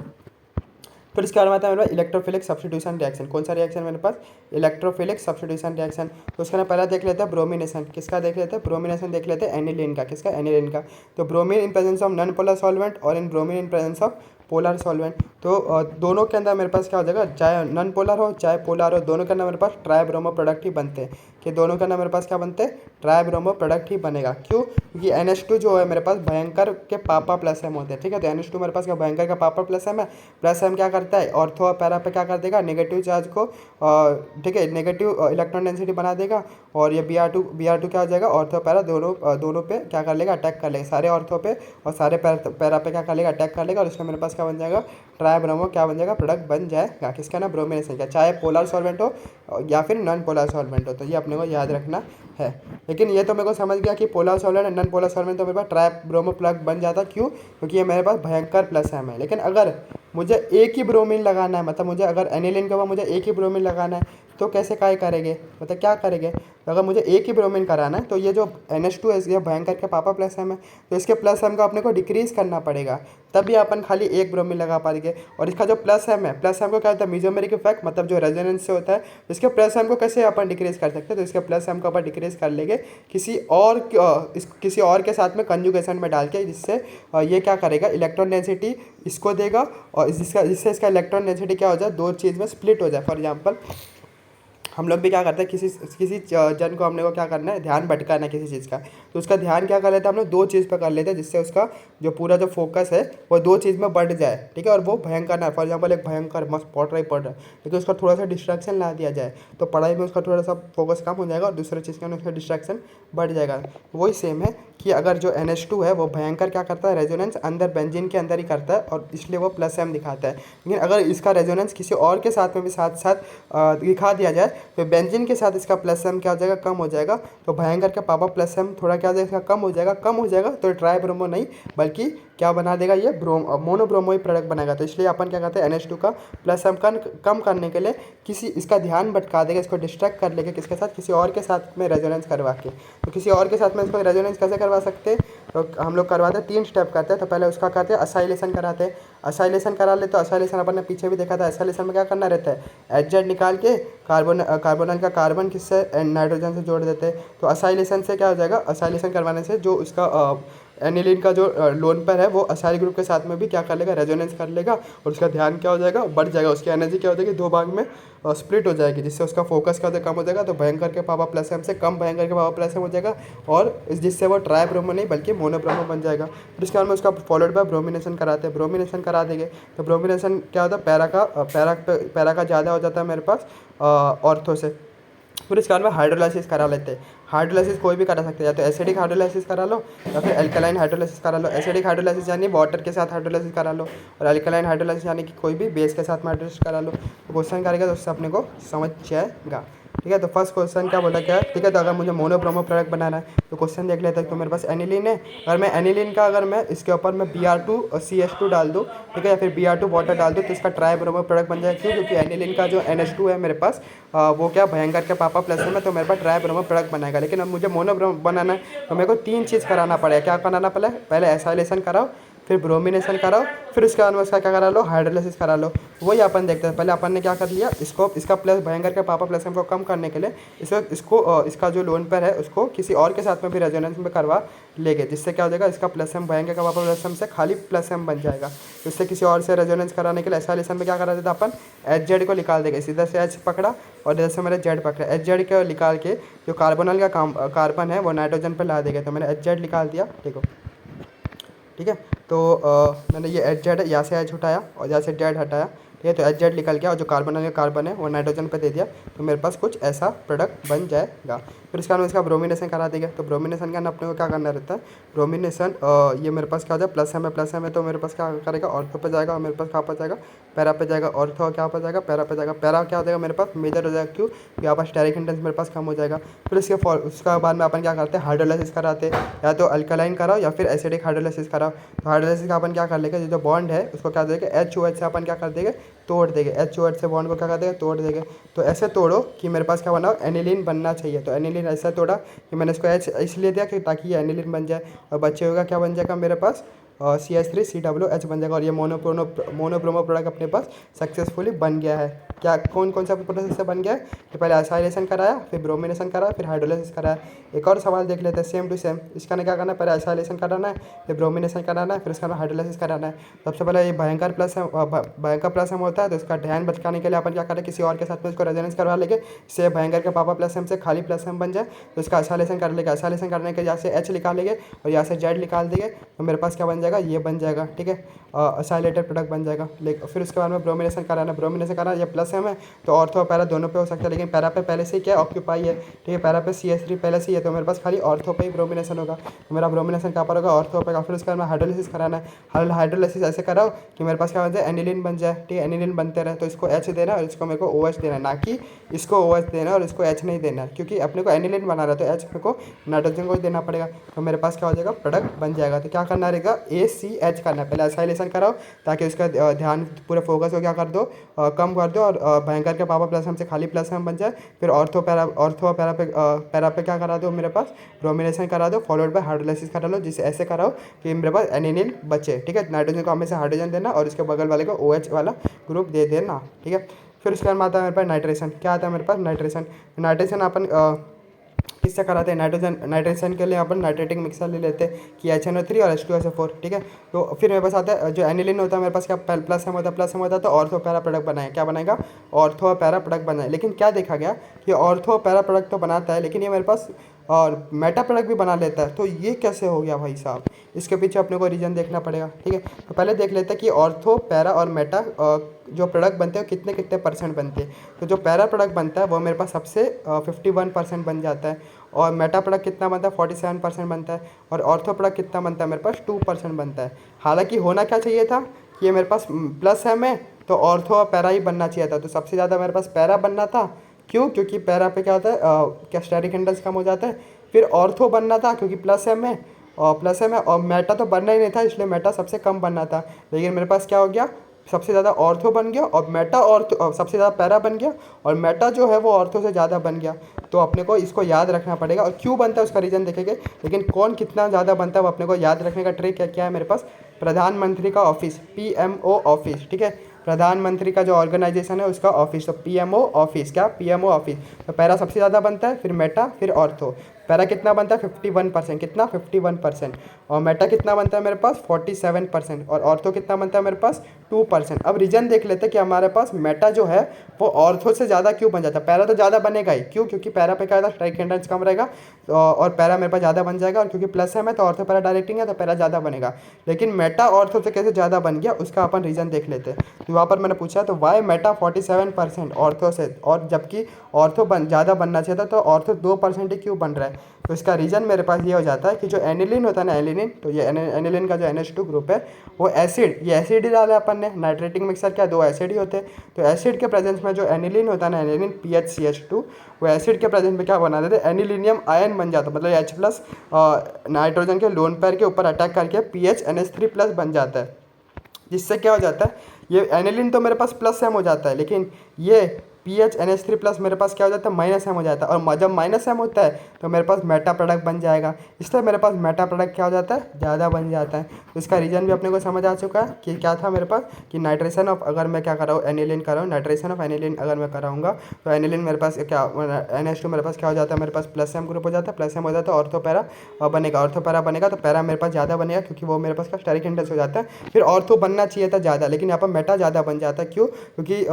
फिर इसके बाद आता है मेरे पास इलेक्ट्रोफिलिक सब्स्टिट्यूशन रिएक्शन। कौन सा रिएक्शन मेरे पास, इलेक्ट्रोफिलिक सब्स्टिट्यूशन रिएक्शन। तो उसका ना पहला देख लेते हैं ब्रोमिनेशन, किसका देख लेते हैं, ब्रोमिनेशन देख लेते हैं एनिलीन का, किसका, एनिलीन का। तो bromine in presence of non polar solvent और in bromine in presence of polar solvent. तो दोनों के अंदर मेरे पास क्या हो जाएगा, चाहे नॉन पोलर हो चाहे पोलर हो, दोनों के अंदर मेरे पास ट्राइब्रोमो प्रोडक्ट ही बनते हैं। कि दोनों के अंदर मेरे पास क्या बनते हैं, ट्राइब्रोमो प्रोडक्ट ही बनेगा। क्यों, क्योंकि NH2 जो है मेरे पास भयंकर के पापा प्लस एम होते हैं। ठीक है, तो NH2 मेरे पास क्या भयंकर का पापा प्लस एम है। प्लस एम क्या करता है, ऑर्थो और पैरा पे क्या कर देगा, नेगेटिव चार्ज को, ठीक है, नेगेटिव इलेक्ट्रॉन डेंसिटी बना देगा और ये Br2 क्या हो जाएगा, ऑर्थो पैरा दोनों पे क्या कर लेगा, अटैक कर लेगा, सारे ऑर्थो पे और सारे पैरा पे क्या कर लेगा, अटैक कर लेगा और इसमें मेरे पास क्या बन जाएगा, ट्राइब्रोमो क्या बन जाएगा, प्रोडक्ट बन जाएगा, किसका ना, ब्रोमिनेशन का, चाहे पोलर सॉल्वेंट हो या फिर नॉन पोलर सॉल्वेंट हो। तो ये अपने को याद रखना है। लेकिन ये तो मेरे को समझ गया कि polar solvent and non polar solvent तो मेरे पास ट्राइब्रोमो प्लग बन जाता। क्यों, क्योंकि ये मेरे पास भयंकर प्लस एम है। लेकिन अगर मुझे एक ही ब्रोमीन लगाना है, मतलब मुझे अगर एनिलीन के बाद मुझे एक ही ब्रोमीन लगाना है तो कैसे काय करेंगे, मतलब क्या करेंगे, तो अगर मुझे एक ही ब्रोमीन कराना है तो ये जो NH2 है ये भयंकर के पापा प्लस एम है, तो इसके प्लस एम को अपने को डिक्रीज़ करना पड़ेगा, तभी अपन खाली एक ब्रोमीन लगा पाएंगे। और इसका जो प्लस एम है, प्लस एम को क्या होता है, मेसोमेरिक इफेक्ट, मतलब जो रेजोनेंस से होता है, इसके प्लस एम को कैसे अपन डिक्रीज़ कर सकते हैं, तो इसके प्लस एम को अपन डिक्रीज़ कर लेंगे किसी और के साथ में कंजुगेशन में डाल के, जिससे ये क्या करेगा, इलेक्ट्रॉन डेंसिटी इसको देगा और जिससे इसका इलेक्ट्रॉन डेंसिटी क्या हो जाए, दो चीज़ में स्प्लिट हो जाए। फॉर एग्जाम्पल हम लोग भी क्या करते हैं, किसी जन को हमने को क्या करना है, ध्यान भटकाना है किसी चीज़ का, तो उसका ध्यान क्या कर लेते हैं हम लोग, दो चीज़ पर कर लेते हैं, जिससे उसका जो पूरा जो फोकस है वो दो चीज़ में बढ़ जाए। ठीक है, और वो भयंकर ना, फॉर एग्जाम्पल एक भयंकर मस्त पढ़ रहा है, लेकिन उसका थोड़ा सा डिस्ट्रैक्शन ला दिया जाए तो पढ़ाई में उसका थोड़ा सा फोकस कम हो जाएगा और दूसरे चीज़ के अंदर उसका डिस्ट्रैक्शन बढ़ जाएगा। वही सेम है कि अगर जो NH2 है वो भयंकर क्या करता है, रेजोनेंस अंदर बेंजीन के अंदर ही करता है और इसलिए वो प्लस एम दिखाता है। लेकिन अगर इसका रेजोनेंस किसी और के साथ में भी साथ दिखा दिया जाए तो बेंजीन के साथ इसका प्लस एम क्या हो जाएगा, कम हो जाएगा। तो भयंकर का पापा प्लस एम थोड़ा क्या हो जाएगा, कम हो जाएगा तो ट्राइब्रोमो नहीं बल्कि क्या बना देगा, ये मोनोब्रोमो ही प्रोडक्ट बनाएगा। तो इसलिए अपन क्या करते हैं, NH2 का प्लस एम कम करने के लिए इसका ध्यान भटका देगा, इसको डिस्ट्रैक्ट कर लेगा, किसके साथ, किसी और के साथ में रेजोनेंस करवा के। तो किसी और के साथ में इसको रेजोनेंस कैसे करवा सकते हैं, तो हम लोग करवाते हैं 3 स्टेप करते हैं। तो पहले उसका करते हैं असाइलेशन कराते हैं, असाइलेशन करा ले। तो असाइलेशन अपन ने पीछे भी देखा था, असाइलेशन में क्या करना रहता है, HZ निकाल के कार्बोनल का कार्बन किससे, नाइट्रोजन से जोड़ देते हैं। तो असाइलेशन से क्या हो जाएगा, असाइलेशन करवाने से जो उसका एनिलीन का जो लोन पर है वो असाइल ग्रुप के साथ में भी क्या कर लेगा, रेजोनेंस कर लेगा और उसका ध्यान क्या हो जाएगा, बढ़ जाएगा, उसकी एनर्जी क्या हो जाएगी, 2 भाग में स्प्लिट हो जाएगी, जिससे उसका फोकस क्या हो जाएगा, कम हो जाएगा। तो भयंकर के पापा प्लस एम से कम भयंकर के पापा प्लस एम हो जाएगा और जिससे वो ट्राइब्रोमो नहीं बल्कि मोनोब्रोमो बन जाएगा। फिर उसके बाद में उसका फॉलोड बाय ब्रोमिनेशन कराते हैं, ब्रोमिनेशन करा देंगे तो ब्रोमिनेशन क्या होता है, पैरा का ज़्यादा हो जाता है मेरे पास ऑर्थो से। फिर इसके बाद में हाइड्रोलाइसिस करा लेते हैं। हाइड्रोलाइसिस कोई भी करा सकते हैं, या तो एसिडिक हाइड्रोलाइसिस करा लो या फिर अल्कलाइन हाइड्रोलाइसिस करा लो। एसिडिक हाइड्रोलाइसिस यानी वाटर के साथ हाइड्रोलाइसिस करा लो और अल्कलाइन हाइड्रोलाइसिस यानी कि कोई भी बेस के साथ हाइड्रोलाइसिस करा लो। क्वेश्चन करेगा तो उससे अपने को समझ जाएगा। ठीक है। तो फर्स्ट क्वेश्चन क्या बोला क्या है, ठीक है। तो अगर मुझे मोनोब्रोमो प्रोडक्ट बनाना है तो क्वेश्चन देख लेते हैं। तो मेरे पास एनिलीन है, अगर मैं एनिलीन का अगर मैं इसके ऊपर मैं Br2 और CH2 डाल दूँ, ठीक है, या फिर Br2 वाटर डाल दूँ तो इसका ट्राइब्रोमो प्रोडक्ट बन जाएगा। क्यों? क्योंकि एनिलीन का जो NH2 है मेरे पास वो क्या भयंकर के पापा प्लस में, तो मेरे पास ट्राइब्रोमो प्रोडक्ट बनाएगा। लेकिन अब मुझे मोनोब्रोमो बनाना है तो मेरे को 3 चीज़ कराना पड़ेगा। क्या कराना पहले एसाइलेशन कराओ, फिर ब्रोमिनेशन कराओ, फिर उसके बाद में उसका क्या करा लो, हाइड्रोलिसिस करा लो। वही अपन देखते हैं। पहले अपन ने क्या कर लिया, इसको इसका प्लस भयंकर के पापा प्लस को कम करने के लिए इसका जो लोन पर है उसको किसी और के साथ में भी रेजोनेंस में करवा लेंगे, जिससे क्या हो जाएगा, इसका प्लस एम भयंकर का पापा प्लस एम से खाली प्लस एम बन जाएगा। तो इससे किसी और से रेजोनेंस कराने के लिए एसाइलेशन में क्या करा देता अपन, HZ को निकाल देंगे। सीधा से H पकड़ा और इधर से मैंने Z पकड़ा, HZ को निकाल के जो कार्बोनल का कार्बन है वो नाइट्रोजन पर ला देंगे। तो मैंने HZ निकाल दिया, देखो, ठीक है। तो मैंने ये HZ यहाँ से H उठाया और यहाँ से Z हटाया, ठीक है। तो HZ निकल गया और जो कार्बन है वो नाइट्रोजन पे दे दिया, तो मेरे पास कुछ ऐसा प्रोडक्ट बन जाएगा। फिर इसका इसका ब्रोमिनेशन करा देंगे। तो ब्रोमिनेशन का अपने को क्या करना रहता है, ब्रोमिनेशन ये मेरे पास क्या हो जाए, प्लस एम है तो मेरे पास क्या करेगा, ऑर्थो पे जाएगा और मेरे पास कहाँ पर जाएगा, पैरा पे जाएगा। ऑर्थो क्या पर जाएगा, पैरा पे जाएगा। पैरा क्या हो जाएगा मेरे पास, मेजर हो जाएगा। क्यों? यहाँ पर स्टेरिक इंटेंस मेरे पास कम हो जाएगा। फिर उसका बाद में अपन क्या करते हैं, हाइड्रोलाइसिस कराते हैं, या तो अल्कलाइन कराओ या फिर एसिडिक हाइड्रोलाइसिस कराओ। तो हाइड्रोलाइसिस का अपन क्या कर लेंगे, जो बॉन्ड है उसको क्या देंगे, HOH से अपन क्या कर देंगे, तोड़ देंगे। HOH से बॉन्ड को क्या कर देंगे, तोड़ देंगे। तो ऐसे तोड़ो कि मेरे पास क्या बना, एनिलीन बनना चाहिए। तो एनिलीन ऐसा तोड़ा कि मैंने इसको H इसलिए दिया कि ताकि ये एनिलीन बन जाए, और बच्चे होगा क्या बन जाएगा मेरे पास, CH3COOH बन जाएगा। और ये मोनोब्रोमो प्रोडक्ट अपने पास सक्सेसफुली बन गया है। क्या कौन कौन सा प्रोसेस से बन गया है, कि पहले एसाइलेशन कराया, फिर ब्रोमिनेशन कराया, फिर हाइड्रोलाइसिस कराया। एक और सवाल देख लेते हैं सेम टू सेम। इसका क्या करना है, पहले एसाइलेशन कराना है, फिर ब्रोमिनेशन कराना है, फिर उसका हाइड्रोलाइसिस कराना है। सबसे पहले ये भयंकर प्लस एम होता है, तो इसका ध्यान भटकाने के लिए अपन क्या करें, किसी और के साथ में इसको रेजोनेंस करवा लेंगे, इससे भयंकर के पापा प्लस एम से खाली प्लस एम बन जाए। तो इसका एसाइलेशन कर लेगा। एसाइलेशन करने के यहाँ से H निकालेंगे और यहाँ से Z निकाल देंगे, तो मेरे पास क्या बन जाएगा, ये बन जाएगा, ठीक है। एसाइलेटेड प्रोडक्ट बन जाएगा। लेकिन फिर उसके बाद में ब्रोमिनेशन कराना, ये प्लस एम है तो ऑर्थो पैरा दोनों पे हो सकता है, लेकिन पैरा पे पहले से क्या ऑक्यूपाई है, ठीक है। पैरा पे CH3 पहले से ही है, तो मेरे पास खाली ऑर्थो पे ही ब्रोमिनेशन होगा। तो मेरा ब्रोमिनेशन कहाँ पर होगा, ऑर्थो पे का। फिर उसके बाद में हाइड्रोलिसिस कराना है। हाइड्रोलिसिस ऐसे कराओ कि मेरे पास क्या बन जाए, एनिलीन बन जाए, ठीक है। एनिलीन बनते रहे, तो इसको H देना और इसको मेरे को OH देना, ना कि इसको OH देना और इसको H नहीं देना, क्योंकि अपने को एनिलीन बना रहा है तो H मेरे को नाइट्रोजन को देना पड़ेगा। तो मेरे पास क्या हो जाएगा, प्रोडक्ट बन जाएगा। तो क्या करना रहेगा, ACH करना है। पहले एसाइलेशन कराओ ताकि उसका ध्यान पूरा फोकस हो, क्या कर दो, कम कर दो, और भयंकर के पापा प्लस एम से खाली प्लस एम बन जाए। फिर ऑर्थो पैरा पे क्या करा दो, मेरे पास ब्रोमिनेशन करा दो, फॉलोड बाय हाइड्रोलाइसिस करा लो, जिससे ऐसे कराओ कि मेरे पास एनिलीन बचे, ठीक है। नाइट्रोजन को हमेशा हाइड्रोजन देना और इसके बगल वाले को OH वाला ग्रुप दे देना, ठीक है। फिर उसके बाद आता है मेरे पास नाइट्रेशन। क्या आता है मेरे पास, नाइट्रेशन अपन किससे कराते हैं, नाइट्रेशन के लिए अपन नाइट्रेटिक मिक्सर ले लेते हैं कि HNO3 और H2SO4, ठीक है। तो फिर मेरे पास आता है जो एनिलीन होता है, मेरे पास क्या प्लस एम होता है, तो ऑर्थो पैरा प्रोडक्ट बनाए। क्या बनाएगा, ऑर्थो पैरा प्रोडक्ट बनाए। लेकिन क्या देखा गया कि ऑर्थो पैरा प्रोडक्ट तो बनाता है, लेकिन ये मेरे पास और मेटा प्रोडक्ट भी बना लेता है। तो ये कैसे हो गया भाई साहब, इसके पीछे अपने को रीजन देखना पड़ेगा, ठीक है। तो पहले देख लेते हैं कि ऑर्थो पैरा और मेटा जो प्रोडक्ट बनते हैं कितने कितने परसेंट बनते हैं। तो जो पैरा प्रोडक्ट बनता है वो मेरे पास सबसे 51% बन जाता है, और मेटा प्रोडक्ट कितना बनता है, 47% बनता है, और ऑर्थो प्रोडक्ट कितना बनता है, मेरे पास 2% बनता है। हालांकि होना क्या चाहिए था कि ये मेरे पास प्लस एम है तो ऑर्थो और पैरा ही बनना चाहिए था, तो सबसे ज़्यादा मेरे पास पैरा बनना था। क्यों? क्योंकि पैरा पे क्या होता है, क्या स्टेरिक इंडेक्स कम हो जाता है। फिर ऑर्थो बनना था क्योंकि प्लस एम है, और मेटा तो बनना ही नहीं था, इसलिए मेटा सबसे कम बनना था। लेकिन मेरे पास क्या हो गया, सबसे ज़्यादा ऑर्थो बन गया, और मेटा सबसे ज़्यादा पैरा बन गया, और मेटा जो है वो ऑर्थो से ज़्यादा बन गया। तो अपने को इसको याद रखना पड़ेगा, और क्यों बनता है उसका रीज़न देखेंगे। लेकिन कौन कितना ज़्यादा बनता है वो अपने को याद रखने का ट्रिक क्या है मेरे पास, प्रधानमंत्री का ऑफिस, PMO ऑफिस, ठीक है। प्रधानमंत्री का जो ऑर्गेनाइजेशन है उसका ऑफिस, तो PMO ऑफिस, क्या PMO ऑफिस। तो पैरा सबसे ज़्यादा बनता है, फिर मेटा, फिर ऑर्थो। पैरा कितना बनता है, 51%, कितना 51%, और मेटा कितना बनता है मेरे पास 47%, और ऑर्थो कितना बनता है मेरे पास 2%। अब रीजन देख लेते हैं कि हमारे पास मेटा जो है वो ऑर्थो से ज़्यादा क्यों बन जाता है। पैरा तो ज़्यादा बनेगा ही, क्यों? क्योंकि पैरा पे क्या होता है, स्ट्राइक इंडेक्स कम रहेगा, और पैरा मेरे पास ज़्यादा बन जाएगा, और क्योंकि प्लस एम है तो ऑर्थो पैरा डायरेक्टिंग है तो पैरा ज़्यादा बनेगा। लेकिन मेटा ऑर्थो से कैसे ज़्यादा बन गया उसका अपन रीज़न देख लेते हैं। तो वहाँ पर मैंने पूछा तो वाई मेटा 47% ऑर्थो से, और जबकि ऑर्थो ज़्यादा बनना चाहिए था, तो ऑर्थो 2% ही क्यों बन रहा है। तो इसका रीज़न मेरे पास ये हो जाता है कि जो एनिलीन होता है ना, एनिलीन, तो ये एनिलीन का जो NH2 ग्रुप है वो एसिड, ये एसिड ही डाला अपन ने, नाइट्रेटिंग मिक्सर क्या दो एसिड ही होते हैं, तो एसिड के प्रेजेंस में जो एनिलीन होता है ना, एनिलीन PHCH2, वो एसिड के प्रेजेंस में क्या बना देते हैं, एनिलीनियम आयन बन जाता है, मतलब H+ नाइट्रोजन के लोन पेयर के ऊपर अटैक करके PHNH3+ बन जाता है, जिससे क्या हो जाता है, ये एनिलीन तो मेरे पास +M हो जाता है, लेकिन ये PHNH3+ मेरे पास क्या हो जाता है, -M हो जाता है, और जब -M होता है तो मेरे पास मेटा प्रोडक्ट बन जाएगा, इसलिए मेरे पास मेटा प्रोडक्ट क्या हो जाता है, ज़्यादा बन जाता है। तो इसका रीज़न भी अपने को समझ आ चुका है कि क्या था मेरे पास, कि नाइट्रेशन ऑफ, अगर मैं क्या कर रहा हूँ, एनिलीन कर रहा हूँ, नाइट्रेशन ऑफ एनिलीन अगर मैं कराऊंगा तो एनिलीन मेरे पास क्या, NH2 मेरे पास क्या हो जाता है, मेरे पास +M ग्रुप हो जाता है, +M हो जाता है, ऑर्थो पैरा बनेगा, ऑर्थो पैरा बनेगा तो पैरा मेरे पास ज़्यादा बनेगा, क्योंकि वो मेरे पास का स्टेरिक इंडेक्स हो जाता है। फिर ऑर्थो बनना चाहिए था ज़्यादा, लेकिन यहाँ पर मेटा ज़्यादा बन जाता है, क्यों, क्योंकि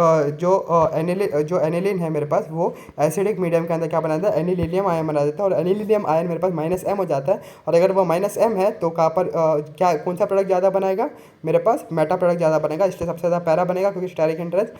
जो एनिलीन है मेरे पास वो एसिडिक मीडियम के अंदर क्या बना देता है, एनिलीनियम आयन बना देता है, और एनिलीनियम आयन मेरे पास -M हो जाता है, और अगर वो -M है तो कहाँ पर क्या, कौन सा प्रोडक्ट ज़्यादा बनाएगा, मेरे पास मेटा प्रोडक्ट ज़्यादा बनेगा, इसलिए सबसे ज़्यादा पैरा बनेगा, क्योंकि स्टेरिक इंटरेस्ट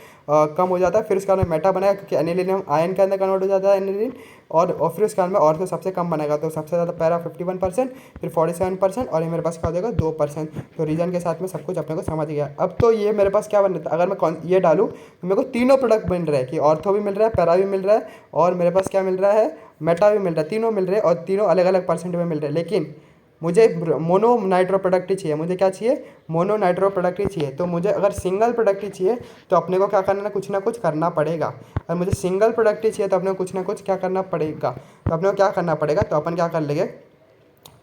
कम हो जाता है। फिर उसका मेटा बनेगा, क्योंकि एनिलीनियम आयन के अंदर कन्वर्ट हो जाता है एनिलीन, और फिर उसके में ऑर्थो सबसे कम बनेगा, तो सबसे ज़्यादा पैरा 51%, फिर 47%, और ये मेरे पास क्या हो जाएगा 2%। तो रीजन के साथ में सब कुछ अपने को समझ गया। अब तो ये मेरे पास क्या बन रहा है, अगर मैं ये डालूँ तो मेरे को तीनों प्रोडक्ट बन रहे हैं, कि ऑर्थो भी मिल रहा है, पैरा भी मिल रहा है, और मेरे पास क्या मिल रहा है, मेटा भी मिल रहा है, तीनों मिल रहे हैं, और तीनों अलग अलग परसेंट में मिल रहे हैं। लेकिन मुझे मोनो नाइट्रो प्रोडक्ट ही चाहिए, मुझे क्या चाहिए, मोनो नाइट्रो प्रोडक्ट ही चाहिए। तो मुझे अगर सिंगल प्रोडक्ट ही चाहिए तो अपने को क्या करना है, कुछ ना कुछ करना पड़ेगा। और मुझे सिंगल प्रोडक्ट ही चाहिए तो अपने को कुछ ना कुछ क्या करना पड़ेगा, तो अपने को क्या करना पड़ेगा, तो अपन क्या कर लेंगे,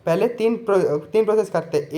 पहले तीन प्रोसेस करते,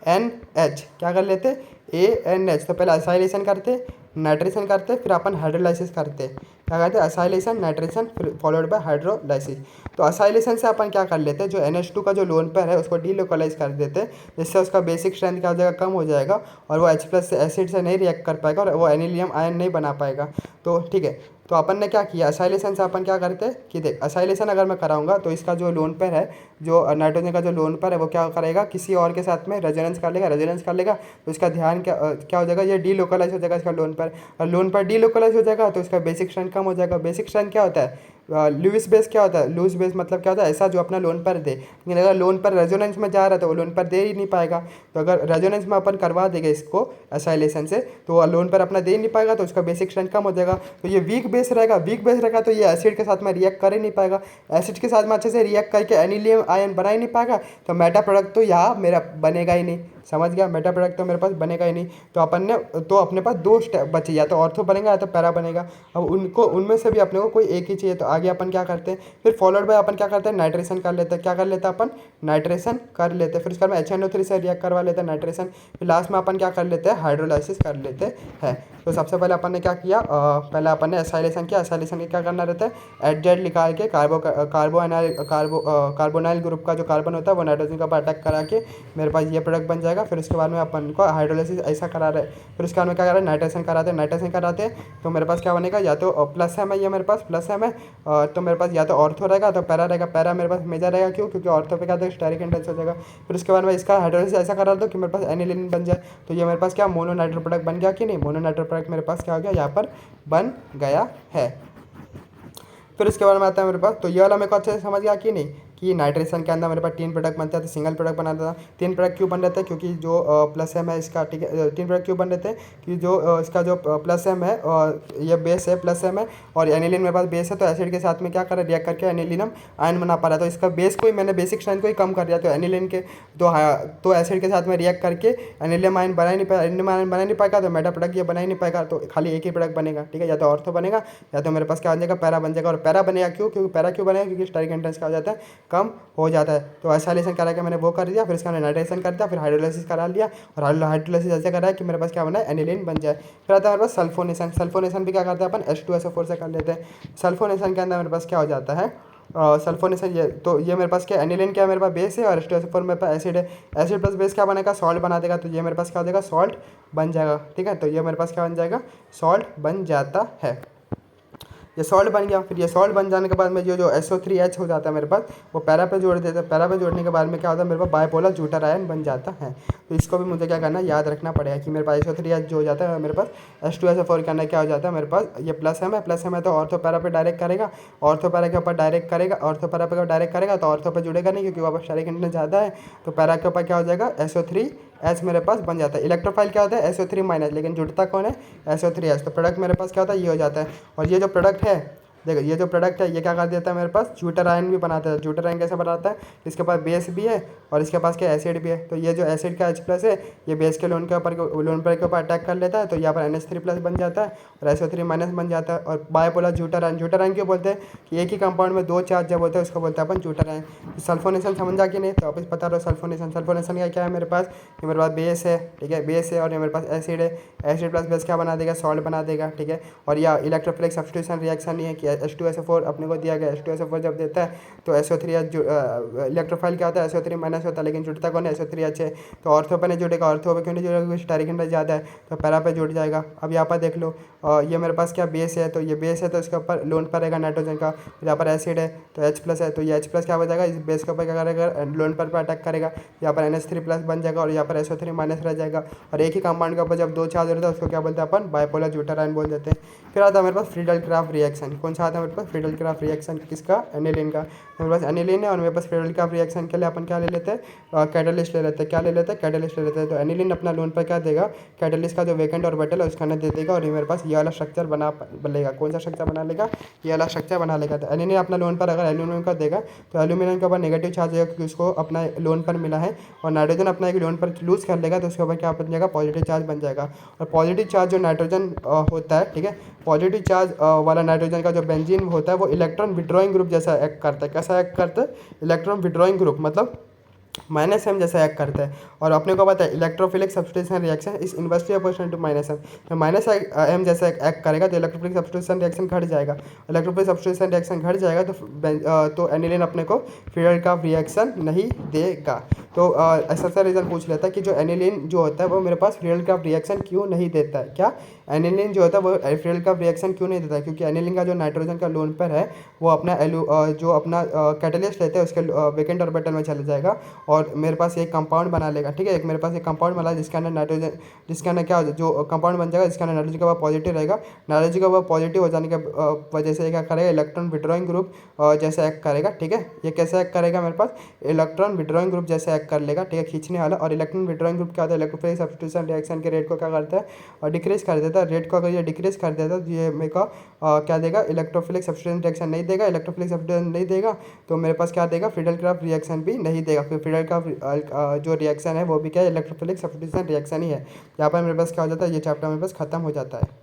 ANH क्या कर लेते, ANH, तो पहले असाइलेशन करते, नाइट्रेशन करते, फिर अपन हाइड्रोलाइसिस करते, क्या कहते हैं, असाइलेशन, नाइट्रेशन, फिर फॉलोड बाय हाइड्रोलाइसिस। तो असाइलेशन से अपन क्या कर लेते हैं, जो NH2 का जो लोन पेयर है उसको डीलोकलाइज कर देते हैं, जिससे उसका बेसिक स्ट्रेंथ क्या हो जाएगा, कम हो जाएगा, और वो H+ से एसिड से नहीं रिएक्ट कर पाएगा, और वो एनिलियम आयन नहीं बना पाएगा। तो ठीक है, तो अपन ने क्या किया, असाइलेशन से अपन क्या करते हैं कि देख, असाइलेशन अगर मैं कराऊंगा तो इसका जो लोन पेयर है, जो नाइट्रोजन का जो लोन पेयर है, वो क्या करेगा, किसी और के साथ में रेजोनेंस कर लेगा, तो इसका ध्यान क्या हो जाएगा, ये डीलोकलाइज हो जाएगा इसका लोन पेयर, और लोन पेयर डीलोकलाइज हो जाएगा तो इसका बेसिक स्ट्रेंथ कम हो जाएगा। बेसिक स्ट्रेंथ क्या होता है, लुइस बेस क्या होता है, लुइस बेस मतलब क्या होता है, ऐसा जो अपना लोन पर दे, लेकिन अगर लोन पर रेजोनेंस में जा रहा है तो वो लोन पर दे ही नहीं पाएगा। तो अगर रेजोनेंस में अपन करवा देंगे इसको असाइलेशन से, तो वो लोन पर अपना दे ही नहीं पाएगा, तो उसका बेसिक स्ट्रेंथ कम हो जाएगा। तो ये वीक बेस रहेगा, तो ये एसिड के साथ में रिएक्ट कर ही नहीं पाएगा, एसिड के साथ में अच्छे से रिएक्ट करके एनिलियम आयन बना ही नहीं पाएगा, तो मेटा प्रोडक्ट तो यहाँ मेरा बनेगा ही नहीं। समझ गया, मेटा प्रोडक्ट तो मेरे पास बनेगा ही नहीं। तो अपन ने तो अपने पास दो स्टेप बचे, या तो ऑर्थो बनेगा या तो पैरा बनेगा। अब उनको उनमें से भी अपने को कोई एक ही चाहिए, तो आगे अपन क्या करते हैं, फिर फॉलोड बाय अपन क्या करते हैं, नाइट्रेशन कर लेते हैं। क्या कर लेते हैं अपन, नाइट्रेशन कर लेते हैं, फिर उसके बाद HNO3 से रिएक्ट करवा लेते हैं नाइट्रेशन, फिर लास्ट में अपन क्या कर लेते हैं, हाइड्रोलाइसिस कर लेते हैं। तो सबसे पहले अपन ने क्या किया, पहले अपन ने एसाइलेशन किया। एसाइलेशन के क्या करना रहता है, HZ निकाल के कार्बोनाइल ग्रुप का जो कार्बन होता है वो नाइट्रोजन का अटैक करा के मेरे पास ये प्रोडक्ट बन जाएगा। फिर उसके बाद में अपन को हाइड्रोलाइसिस ऐसा करा रहे, फिर उसके बाद में क्या करा, नाइट्रेशन कराते हैं तो मेरे पास क्या बनेगा, या तो प्लस है, ये मेरे पास प्लस है, तो मेरे पास या तो ऑर्थो रहेगा तो पैरा रहेगा। पैरा मेरे पास मेजर रहेगा, क्यों, क्योंकि ऑर्थो पे क्या था, स्टेरिक इंडेक्स हो जाएगा। फिर उसके बाद में इसका हाइड्रोलाइसिस ऐसा करा दो कि मेरे पास एनिलीन बन जाए। तो ये मेरे पास क्या मोनो नाइट्रो प्रोडक्ट बन गया कि नहीं, मोनो नाइट्रो प्रोडक्ट मेरे पास क्या हो गया, यहाँ पर बन गया है। फिर इसके बारे में आता है मेरे पास, तो ये वाला मेरे को अच्छे से समझ गया कि नहीं, कि नाइट्रेशन के अंदर मेरे पास 3 प्रोडक्ट बनते हैं, तो सिंगल प्रोडक्ट बनाता था। 3 प्रोडक्ट क्यों बन रहे थे, क्योंकि जो प्लस एम है इसका, ठीक है, 3 प्रोडक्ट क्यों बन रहे थे, कि जो इसका जो प्लस एम है और ये बेस है, प्लस एम है, और एनिलीन मेरे पास बेस है, तो एसिड के साथ में क्या कर रिएक्ट करके एनिलीनम आयन बना पा रहा है। तो इसका बेस को ही मैंने बेसिक स्ट्रेंथ को ही कम कर दिया, तो एनिलीन के तो एसिड के साथ में रिएक्ट करके एनिलियम आयन बना ही नहीं पाएगा, एनिलियम आयन बना नहीं पाएगा, तो मेटा प्रोडक्ट ये बना ही नहीं पाएगा, तो खाली एक ही प्रोडक्ट बनेगा। ठीक है, या तो ऑर्थो बनेगा या तो मेरे पास क्या बन जाएगा, पैरा बन जाएगा। और पैरा बनेगा क्यों, क्योंकि पैरा क्यों बनेगा, क्योंकि स्टेरिक इंटेंस क्या हो जाता है, कम हो जाता है। तो एसाइलेशन करा के मैंने वो कर दिया, फिर इसका मैंने नाइट्रेशन कर दिया, फिर हाइड्रोलाइसिस करा लिया, और हाइड्रोलाइसिस ऐसे करा है कि मेरे पास क्या बना है, एनिलीन बन जाए। फिर आता है मेरे पास सल्फोनेशन। सल्फोनेशन भी क्या करते हैं अपन, H2SO4 से कर लेते हैं। सल्फोनेशन के अंदर मेरे पास क्या हो जाता है, सल्फोनेशन, ये मेरे पास क्या, एनिलीन क्या है मेरे पास बेस है, और H2SO4 मेरे पास एसिड है। एसिड प्लस बेस क्या बनेगा, सॉल्ट बना देगा, तो ये मेरे पास क्या हो जाएगा, सॉल्ट बन जाएगा। ठीक है, तो ये मेरे पास क्या बन जाएगा, सॉल्ट बन जाता है। ये सॉल्ट बन गया। फिर ये सॉल्ट बन जाने के बाद में जो SO3H हो जाता है मेरे पास, वो पैरा पे जोड़ देते हैं। पैरा पे जोड़ने के बाद में क्या होता है, मेरे पास बाइपोलर ज्यूटर आयन बन जाता है। तो इसको भी मुझे क्या करना है, याद रखना पड़ेगा कि मेरे पास SO3H जो हो जाता है मेरे पास H2SO4 करना क्या हो जाता है मेरे पास, ये प्लस है तो ऑर्थो पैरा पे डायरेक्ट करेगा, ऑर्थो पैरा के ऊपर डायरेक्ट करेगा, ऑर्थो पैरा पे डायरेक्ट करेगा तो ऑर्थो पे जुड़ेगा नहीं, क्योंकि वहाँ पर स्टेरिक इंटेंस ज़्यादा है। तो पैरा के ऊपर क्या हो जाएगा, SO3H मेरे पास बन जाता है। इलेक्ट्रोफाइल क्या होता है, SO3-, लेकिन जुड़ता कौन है, SO3H। तो प्रोडक्ट मेरे पास क्या होता है, ये हो जाता है। और ये जो प्रोडक्ट है, देखो ये जो प्रोडक्ट है ये क्या कर देता है मेरे पास, ज्यूटर आयन भी बनाता है। ज्यूटर आयन कैसे बनाता है, इसके पास बेस भी है और इसके पास क्या एसिड भी है। तो ये जो एसिड का H+ है, ये बेस के लोन पर के ऊपर अटैक कर लेता है, तो यहाँ पर NH3+ बन जाता है और SO3- बन जाता है। और बायोपोलर ज्यूटर आयन क्यों बोलते हैं, कि एक ही कंपाउंड में 2 चार्ज जब होते हैं उसको बोलते हैं अपन ज्यूटर आयन। सल्फोनेशन समझा कि नहीं, तो वापस बता रहा हूँ। सल्फोनेशन का क्या है मेरे पास, कि मेरे पास बेस है, ठीक है, बेस है और ये मेरे पास एसिड है। एसिड प्लस बेस क्या बना देगा, सॉल्ट बना देगा, ठीक है। और यह इलेक्ट्रोफिलिक सब्स्टिट्यूशन रिएक्शन नहीं है कि H2SO4 अपने को दिया गया, H2SO4 जब देता है तो SO3H इलेक्ट्रोफाइल क्या होता है, SO3- होता है, लेकिन जुड़ता कौन है, SO3H है। तो ऑर्थो पे नहीं जुड़ेगा, ऑर्थो पे क्यों नहीं जुड़ेगा, क्योंकि स्टेरिक इंटेंस ज़्यादा है, तो पैरा पे जुड़ जाएगा। अब यहाँ पर देख लो, ये मेरे पास क्या बेस है, तो ये बेस है तो इसके ऊपर लोन पर रहेगा नाइट्रोजन का। यहाँ पर एसिड है तो H+ है, तो ये H+ क्या हो जाएगा, इस बेस के ऊपर क्या करेगा, लोन पर अटैक करेगा। यहाँ पर NH3+ बन जाएगा और यहाँ पर SO3- रह जाएगा। और एक ही कंपाउंड के ऊपर जब 2 चार्ज होता है उसको क्या बोलते हैं अपन, बाइपोलर ज्यूटर आयन बोल देते हैं। फिर आता है मेरे पास फ्रीडल-क्राफ्ट रिएक्शन। कौन सा आता है मेरे पास, फ्रीडल-क्राफ्ट रिएक्शन किसका, एनिलीन का। मेरे पास एनिलीन है और मेरे पास फ्रीडल-क्राफ्ट रिएक्शन के लिए अपन क्या ले लेते हैं, कैटलिस्ट ले लेते हैं। क्या ले लेते हैं, कैटलिस्ट ले लेते हैं। तो एनिलीन अपना लोन पर क्या देगा, कैटलिस्ट का जो वैकेंट ऑर्बिटल है उसका अंदर दे देगा और ये मेरे पास ये वाला स्ट्रक्चर बना लेगा। कौन सा स्ट्रक्चर बना लेगा, ये वाला स्ट्रक्चर बना लेगा। तो एनिलीन अपना लोन पर अगर एल्यूमिनियम का देगा तो एल्यूमिनियम के ऊपर नेगेटिव चार्ज होगा, क्योंकि उसको अपना लोन पर मिला है। और नाइट्रोजन अपना एक लोन पर लूज कर लेगा तो उसके ऊपर क्या बन जाएगा, पॉजिटिव चार्ज बन जाएगा। और पॉजिटिव चार्ज जो नाइट्रोजन होता है, ठीक है, पॉजिटिव चार्ज वाला नाइट्रोजन का जो बेंजीन होता है वो इलेक्ट्रॉन विड्रॉइंग ग्रुप जैसा एक्ट करता है। कैसा एक्ट करता है, इलेक्ट्रॉन विड्रॉइंग ग्रुप, मतलब -M जैसा एक्ट करता है। और अपने को पता है इलेक्ट्रोफिलिक सब्स्टिट्यूशन रिएक्शन इस इन्वर्सली प्रोपोर्शनल टू -M। तो -M जैसा एक्ट करेगा तो इलेक्ट्रोफिलिक सब्स्टिट्यूशन रिएक्शन घट जाएगा। इलेक्ट्रोफिलिक सब्स्टिट्यूशन रिएक्शन घट जाएगा तो एनिलीन अपने को फ्रीडल-क्राफ्ट रिएक्शन नहीं देगा। तो ऐसा सा रीज़न पूछ लेता है कि जो एनिलीन जो होता है वो मेरे पास फ्रीडल-क्राफ्ट रिएक्शन क्यों नहीं देता है। क्या एनिलीन जो होता है वो फ्रीडल-क्राफ्ट रिएक्शन क्यों नहीं देता है, क्योंकि एनिलीन का जो नाइट्रोजन का लोन पर है वो अपना जो अपना कैटलिस्ट लेते हैं उसके वैकेंट ऑर्बिटल में चले जाएगा और मेरे पास एक कंपाउंड बना लेगा, ठीक है। एक मेरे पास एक कंपाउंड बना जिसके अंदर नाइट्रोजन, जिसके अंदर क्या हो जाए, जो कंपाउंड बन जाएगा जिसके अंदर नाइट्रोजन का पॉजिटिव रहेगा। नाइट्रोजन का पॉजिटिव हो जाने के वजह से क्या करेगा, इलेक्ट्रॉन विड्रॉइंग ग्रुप जैसे एक्ट करेगा, ठीक है। ये कैसे एक्ट करेगा, मेरे पास इलेक्ट्रॉन विड्रॉइंग ग्रुप जैसे एक्ट कर लेगा, ठीक है, खींचने वाला। और इलेक्ट्रॉन विड्रॉइंग ग्रुप क्या होता है, इलेक्ट्रोफिलिक सब्स्टिट्यूशन रिएक्शन के रेट को क्या करता है, और डिक्रीज कर देता है। रेट को अगर ये डिक्रीज कर देता है तो ये मेरे को क्या देगा, इलेक्ट्रोफिलिक सब्स्टिट्यूशन रिएक्शन नहीं देगा। इलेक्ट्रोफिलिक सब्स्टिट्यूशन नहीं देगा तो मेरे पास क्या देगा, फ्रीडल-क्राफ्ट रिएक्शन भी नहीं देगा। फिर फ्रीडल-क्राफ्ट जो रिएक्शन है वो भी क्या है, इलेक्ट्रोफिलिक सब्स्टिट्यूशन रिएक्शन ही है। यहाँ पर मेरे पास क्या हो जाता है, ये चैप्टर मेरे पास खत्म हो जाता है।